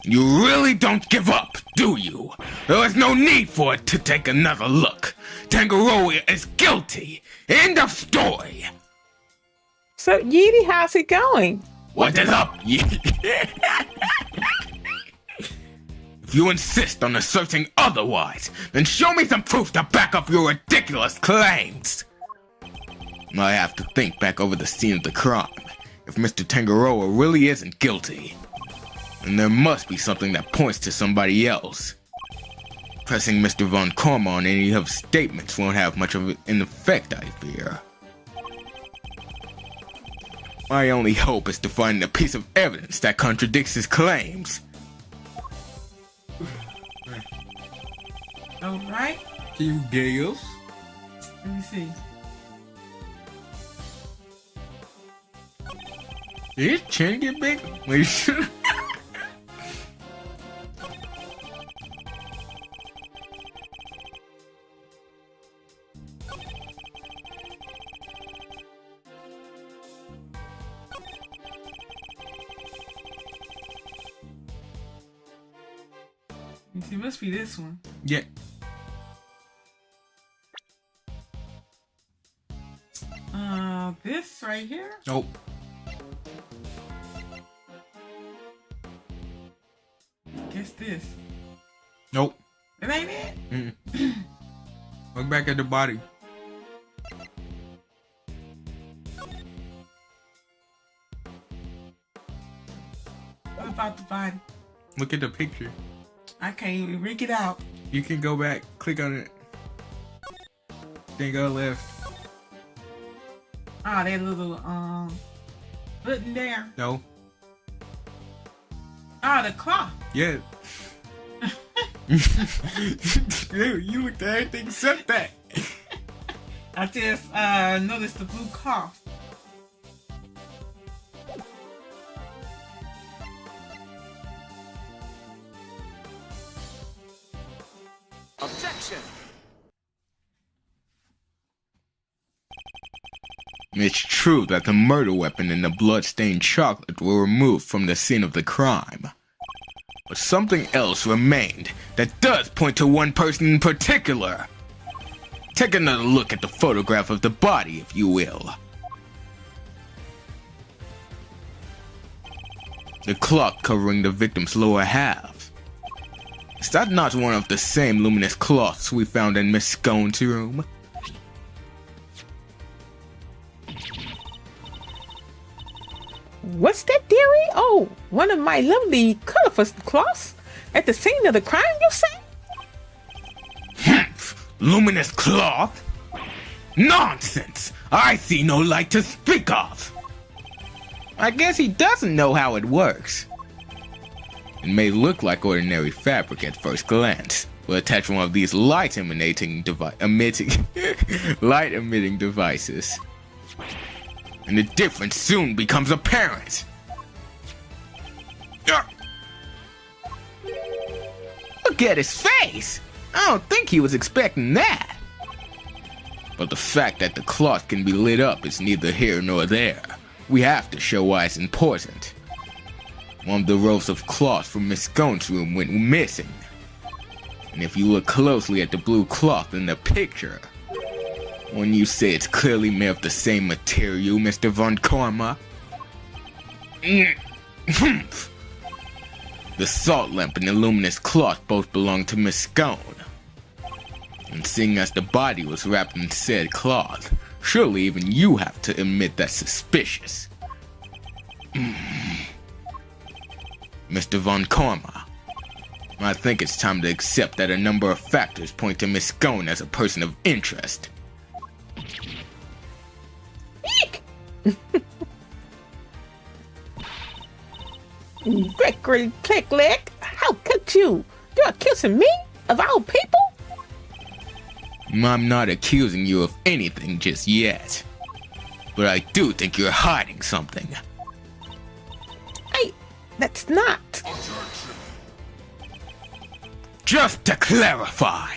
You really don't give up, do you? There is no need for it to take another look. Tangaroa is guilty. End of story. So, Yeety, how's it going? What is up? If you insist on asserting otherwise, then show me some proof to back up your ridiculous claims. I have to think back over the scene of the crime. If Mr. Tangaroa really isn't guilty, then there must be something that points to somebody else. Pressing Mr. Von Karma on any of his statements won't have much of an effect, I fear. My only hope is to find a piece of evidence that contradicts his claims. All right. Can you guess? Let me see. Did his chin get big? Wait. It must be this one. Yeah. This right here? Oh. Guess this. Nope. It ain't it? Look back at the body. What about the body? Look at the picture. I can't even rig it out. You can go back, click on it. Then go left. Ah, that little button there. No. Ah, the clock. Yeah. Dude, you looked at everything except that. I just noticed the blue cloth. Objection! It's true that the murder weapon and the blood-stained chocolate were removed from the scene of the crime. But something else remained that does point to one person in particular. Take another look at the photograph of the body, if you will. The cloth covering the victim's lower half. Is that not one of the same luminous cloths we found in Miss Scone's room? What's that, dearie? Oh, one of my lovely colorful cloths at the scene of the crime, you say? Luminous cloth? Nonsense! I see no light to speak of! I guess he doesn't know how it works. It may look like ordinary fabric at first glance, but attach one of these light-emitting devices, and the difference soon becomes apparent. Look at his face! I don't think he was expecting that. But the fact that the cloth can be lit up is neither here nor there. We have to show why it's important. One of the rolls of cloth from Miss Scone's room went missing. And if you look closely at the blue cloth in the picture, when you say it's clearly made of the same material, Mr. Von Karma? The salt lamp and the luminous cloth both belong to Miss Scone. And seeing as the body was wrapped in said cloth, surely even you have to admit that's suspicious. Mr. Von Karma, I think it's time to accept that a number of factors point to Miss Scone as a person of interest. Eek! Gregory Clicklick, how could you? You're accusing me of all people? I'm not accusing you of anything just yet. But I do think you're hiding something. That's not. Just to clarify,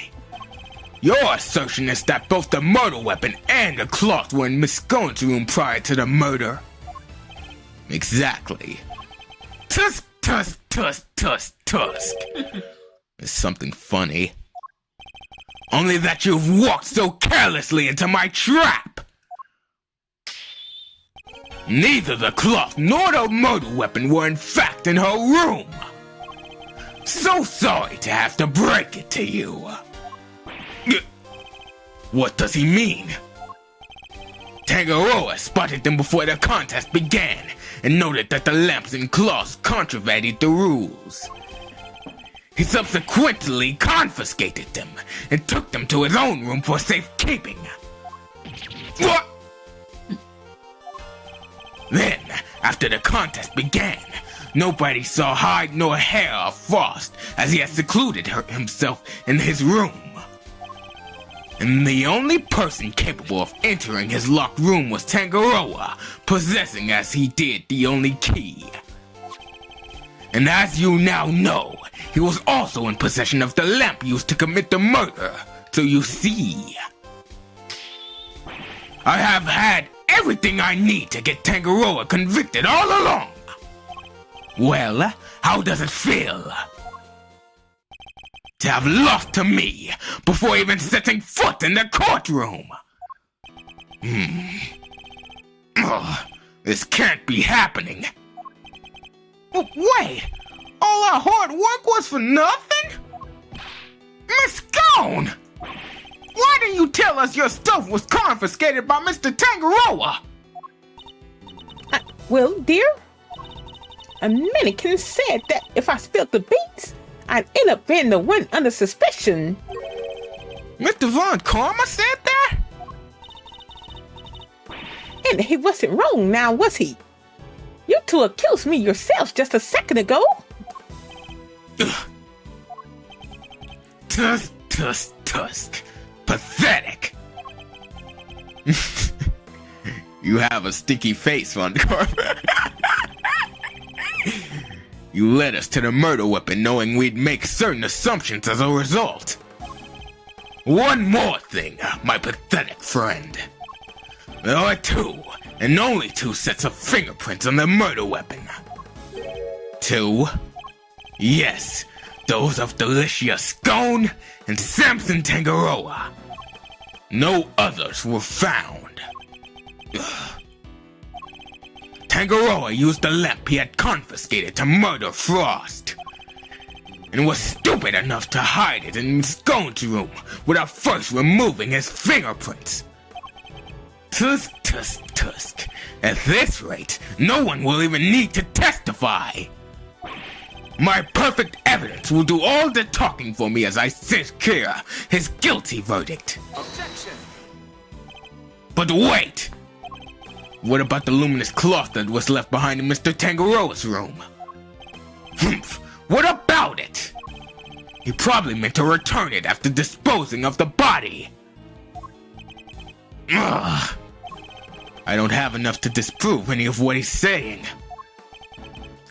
your assertion is that both the murder weapon and the cloth were in Miss Scone's room prior to the murder. Exactly. Tusk, tusk, tusk, tusk, tusk. There's something funny. Only that you've walked so carelessly into my trap. Neither the cloth nor the murder weapon were in fact in her room. So sorry to have to break it to you. What does he mean? Tangaroa spotted them before the contest began and noted that the lamps and cloths contravened the rules. He subsequently confiscated them and took them to his own room for safekeeping. What? Then, after the contest began, nobody saw hide nor hair of Frost as he had secluded himself in his room. And the only person capable of entering his locked room was Tangaroa, possessing as he did the only key. And as you now know, he was also in possession of the lamp used to commit the murder. So you see, I have had everything I need to get Tangaroa convicted all along. Well, how does it feel to have lost to me before even setting foot in the courtroom? This can't be happening. Wait, all our hard work was for nothing? Miss Scone! Why didn't you tell us your stuff was confiscated by Mr. Tangaroa? Well, dear, A mannequin said that if I spilled the beans, I'd end up being the one under suspicion. Mr. Von Karma said that? And he wasn't wrong now, was he? You two accused me yourselves just a second ago. Tusk. Pathetic. You have a sticky face, Von Karma. You led us to the murder weapon knowing we'd make certain assumptions as a result. One more thing, my pathetic friend. There are 2, and only 2 sets of fingerprints on the murder weapon. 2? Yes, those of Delicious Scone and Samson Tangaroa. No others were found. Tangaroa used the lamp he had confiscated to murder Frost, and was stupid enough to hide it in Scone's room without first removing his fingerprints. Tusk. At this rate, no one will even need to testify. My perfect evidence will do all the talking for me as I secure his guilty verdict. Objection. But wait! What about the luminous cloth that was left behind in Mr. Tangaroa's room? Humph! What about it? He probably meant to return it after disposing of the body. Ugh. I don't have enough to disprove any of what he's saying.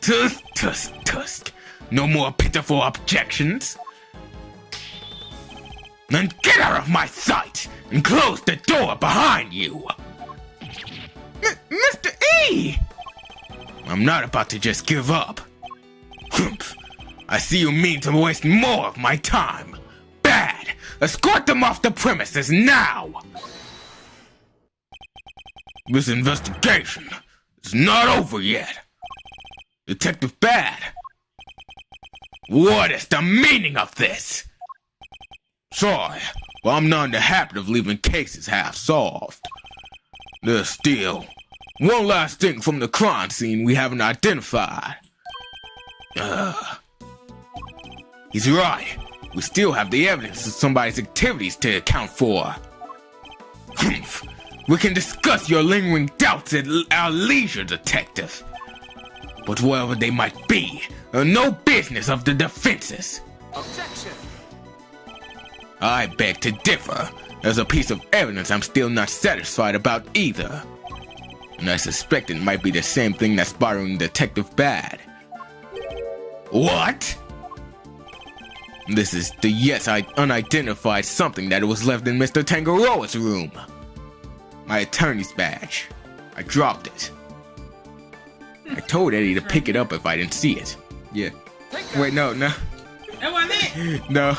Tusk. No more pitiful objections. Then get out of my sight and close the door behind you. Mr. E! I'm not about to just give up. Humph. I see you mean to waste more of my time. Bad. Escort them off the premises now. This investigation is not over yet. Detective Bad, what is the meaning of this? Sorry, but I'm not in the habit of leaving cases half solved. There's still one last thing from the crime scene we haven't identified. He's right. We still have the evidence of somebody's activities to account for. Humph. We can discuss your lingering doubts at our leisure, Detective. But whatever they might be, are no business of the defense's. Objection. I beg to differ. There's a piece of evidence I'm still not satisfied about either. And I suspect it might be the same thing that's bothering Detective Bad. What? This is the unidentified something that was left in Mr. Tangaroa's room. My attorney's badge. I dropped it. I told Eddie to pick it up if I didn't see it. Yeah. Wait, no. That wasn't it. No.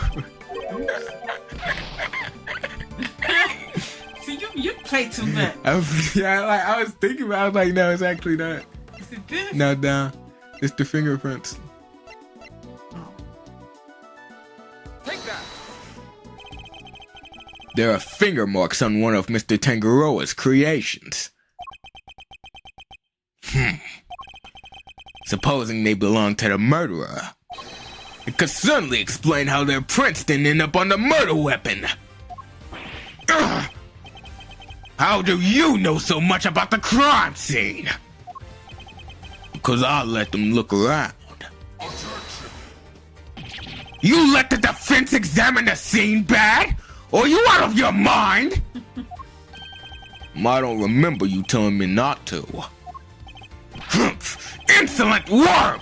See, you play too much. I was thinking about it. I was like, no, it's actually not. Is it this? No. It's the fingerprints. Take that. There are finger marks on one of Mr. Tangaroa's creations. Supposing they belong to the murderer, it could certainly explain how their prints didn't end up on the murder weapon. Ugh. How do you know so much about the crime scene? Because I'll let them look around. You let the defense examine the scene, Bad? Or are you out of your mind? I don't remember you telling me not to. Humph! Insolent worm!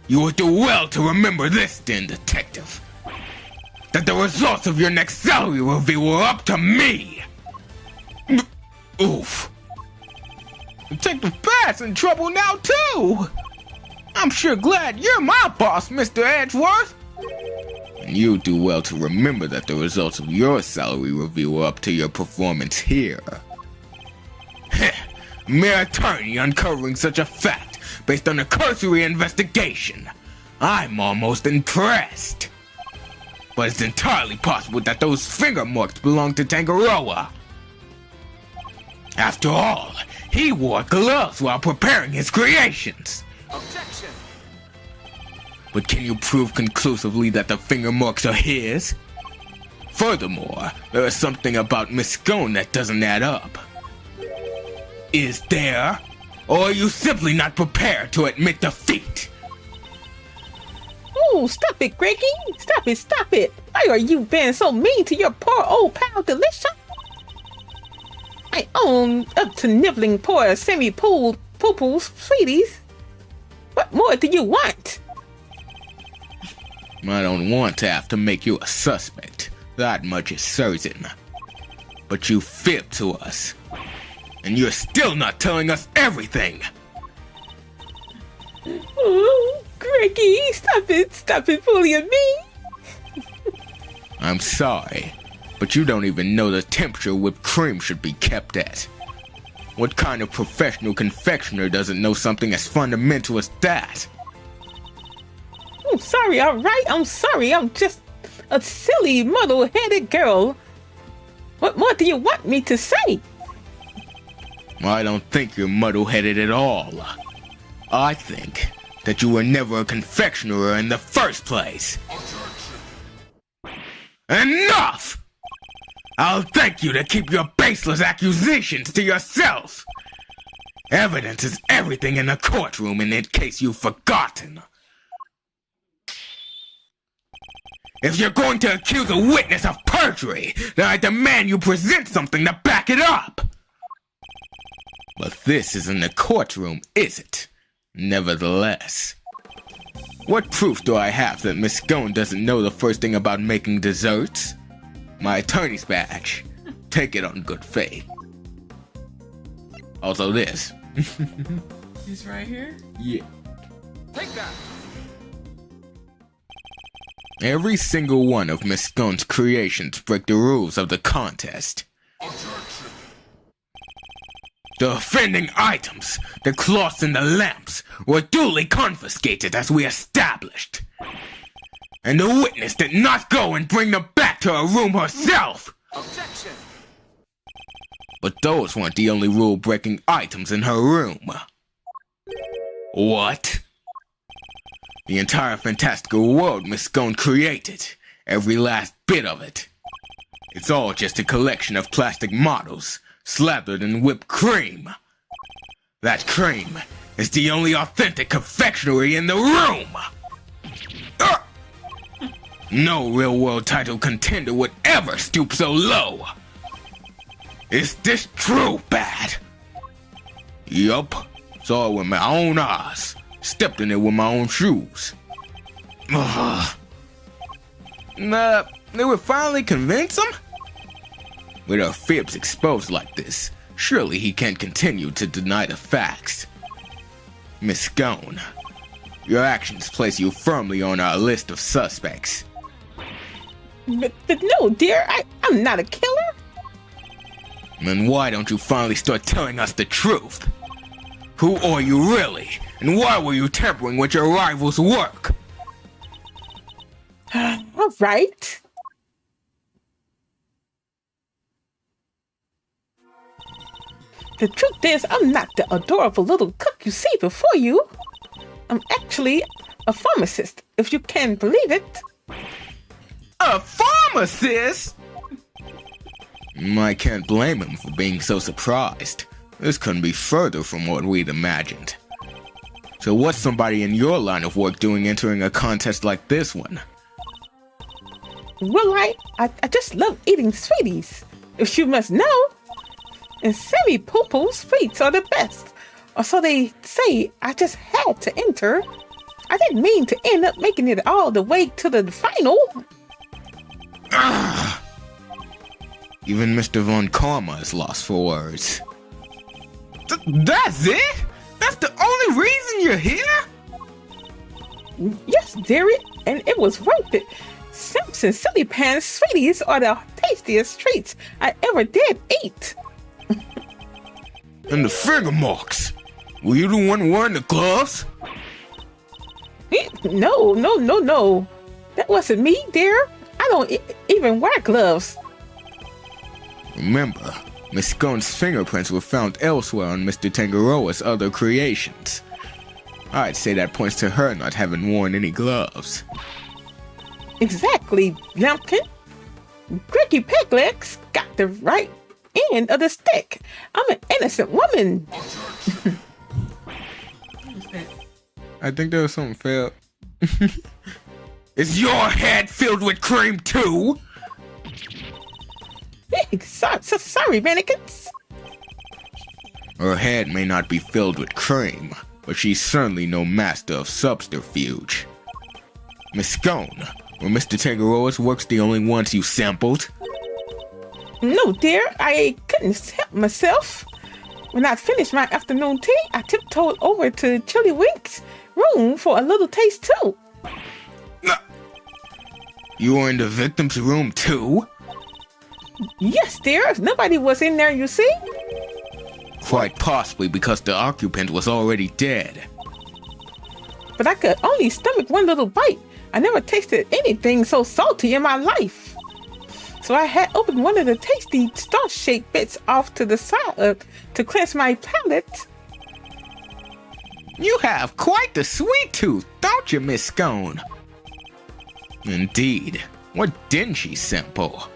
You would do well to remember this then, Detective. That the results of your next salary review were up to me! Oof. Detective Bad's in trouble now, too! I'm sure glad you're my boss, Mr. Edgeworth! And you do well to remember that the results of your salary review were up to your performance here. Mere attorney uncovering such a fact based on a cursory investigation. I'm almost impressed. But it's entirely possible that those finger marks belong to Tangaroa. After all, he wore gloves while preparing his creations. Objection. But can you prove conclusively that the finger marks are his? Furthermore, there is something about Miss Scone that doesn't add up. Is there? Or are you simply not prepared to admit defeat? Oh, stop it, Greggy. Stop it. Why are you being so mean to your poor old pal, Delicia? I own up to nibbling poor semi-poo-poos, sweeties. What more do you want? I don't want to have to make you a suspect. That much is certain. But you fibbed to us. And you're still not telling us everything! Oh, Greggy, stop it bullying me. I'm sorry, but you don't even know the temperature whipped cream should be kept at. What kind of professional confectioner doesn't know something as fundamental as that? I'm sorry, alright? I'm sorry. I'm just a silly, muddle-headed girl. What more do you want me to say? I don't think you're muddle-headed at all. I think that you were never a confectioner in the first place. Enough! I'll thank you to keep your baseless accusations to yourself. Evidence is everything in the courtroom in case you've forgotten. If you're going to accuse a witness of perjury, then I demand you present something to back it up. But this isn't a courtroom, is it? Nevertheless. What proof do I have that Miss Scone doesn't know the first thing about making desserts? My attorney's badge. Take it on good faith. Also this. This right here? Yeah. Take that. Every single one of Miss Scone's creations break the rules of the contest. The offending items, the cloths and the lamps, were duly confiscated as we established. And the witness did not go and bring them back to her room herself. Objection. But those weren't the only rule-breaking items in her room. What? The entire fantastical world Miss Scone created, every last bit of it. It's all just a collection of plastic models, slathered in whipped cream. That cream is the only authentic confectionery in the room! No real-world title contender would ever stoop so low! Is this true, Bad? Yup, saw it with my own eyes, stepped in it with my own shoes. They would finally convince him? With our fibs exposed like this, surely he can't continue to deny the facts. Miss Scone, your actions place you firmly on our list of suspects. But no, dear, I'm not a killer. Then why don't you finally start telling us the truth? Who are you really, and why were you tampering with your rival's work? All right. The truth is, I'm not the adorable little cook you see before you. I'm actually a pharmacist, if you can believe it. A pharmacist? I can't blame him for being so surprised. This couldn't be further from what we'd imagined. So what's somebody in your line of work doing entering a contest like this one? Well, I just love eating sweeties, if you must know. And semi-poo-poo sweets are the best. Or so they say. I just had to enter. I didn't mean to end up making it all the way to the final. Ugh. Even Mr. Von Karma is lost for words. That's it? That's the only reason you're here? Yes, dearie, and it was worth it. Simpson Silly Pan sweeties are the tastiest treats I ever did eat. And the finger marks. Were you the one wearing the gloves? No. That wasn't me, dear. I don't even wear gloves. Remember, Miss Scone's fingerprints were found elsewhere on Mr. Tangaroa's other creations. I'd say that points to her not having worn any gloves. Exactly, Lumpkin. Cricky Peglegs got the right end of the stick. I'm an innocent woman. I think there was something failed. Is your head filled with cream too? Sorry, mannequins. Her head may not be filled with cream, but she's certainly no master of subterfuge. Miss Scone, were Mr. Tangaroa's works the only ones you sampled? No, dear, I couldn't help myself. When I finished my afternoon tea, I tiptoed over to Chili Wink's room for a little taste too. You were in the victim's room too? Yes, dear. Nobody was in there, you see? Quite possibly because the occupant was already dead. But I could only stomach one little bite. I never tasted anything so salty in my life. So I had opened one of the tasty star-shaped bits off to the side to cleanse my palate. You have quite the sweet tooth, don't you, Miss Scone? Indeed. What didn't she sample?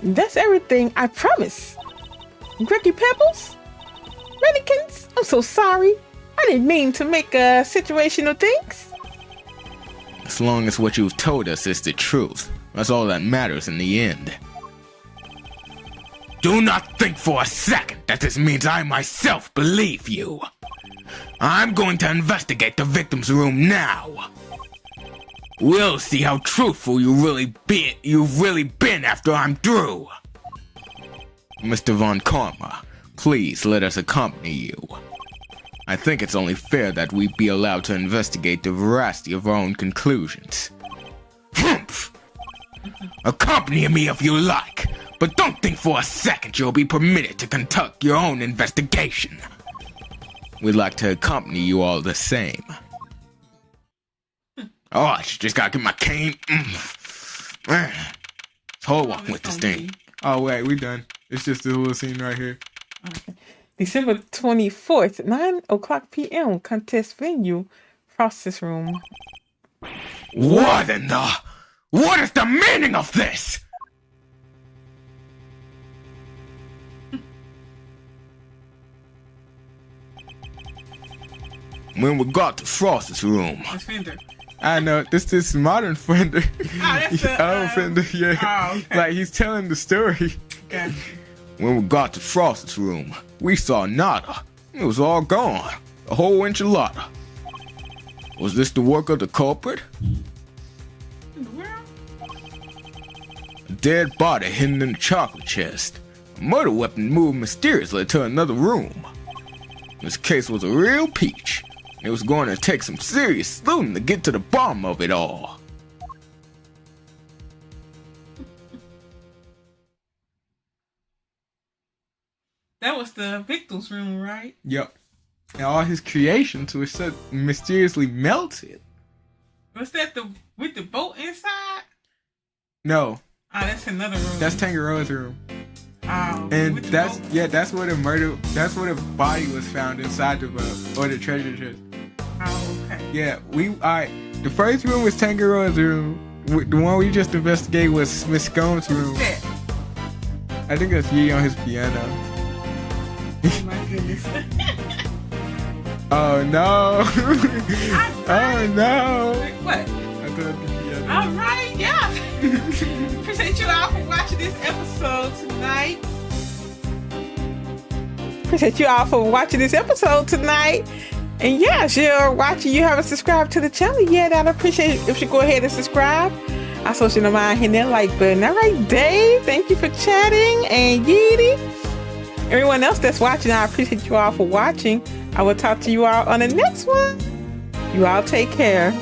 That's everything, I promise. Cricky Pebbles? Redikins, I'm so sorry. I didn't mean to make a situation of things. As long as what you've told us is the truth, that's all that matters in the end. Do not think for a second that this means I myself believe you. I'm going to investigate the victim's room now. We'll see how truthful you've really been after I'm through. Mr. Von Karma, please let us accompany you. I think it's only fair that we be allowed to investigate the veracity of our own conclusions. Humph! Accompany me if you like, but don't think for a second you'll be permitted to conduct your own investigation. We'd like to accompany you all the same. Oh, I just gotta get my cane. Hold on with this thing. Oh, wait, we done. It's just this little scene right here. Okay. December 24th, 9 o'clock p.m. Contest venue, process room. What in the... What is the meaning of this? When we got to Frost's room... That's Fender. I know, this is modern Fender. That's the... Old Fender, yeah. Oh, okay. Like, he's telling the story. Gotcha. When we got to Frost's room, we saw nada. It was all gone. A whole enchilada. Was this the work of the culprit? Where? A dead body hidden in the chocolate chest. A murder weapon moved mysteriously to another room. This case was a real peach. It was going to take some serious sleuthing to get to the bottom of it all. That was the victim's room, right? Yep. And all his creations were so mysteriously melted. Was that the with the boat inside? No. Oh, that's another room. That's Tangaroa's room. Oh, And with the that's boat? that's where the body was found inside the boat, or the treasure chest. Oh, okay. Yeah, the first room was Tangaroa's room. The one we just investigated was Miss Scone's room. What's that? I think that's Yi on his piano. Oh my goodness. Oh no! Oh no! What? I thought the piano. All right, yeah. Appreciate you all for watching this episode tonight. Appreciate you all for watching this episode tonight. And yeah, if you're watching, you haven't subscribed to the channel yet, I'd appreciate it if you go ahead and subscribe. Also, you don't mind hitting that like button. All right, Dave, thank you for chatting. And Yeety, everyone else that's watching, I appreciate you all for watching. I will talk to you all on the next one. You all take care.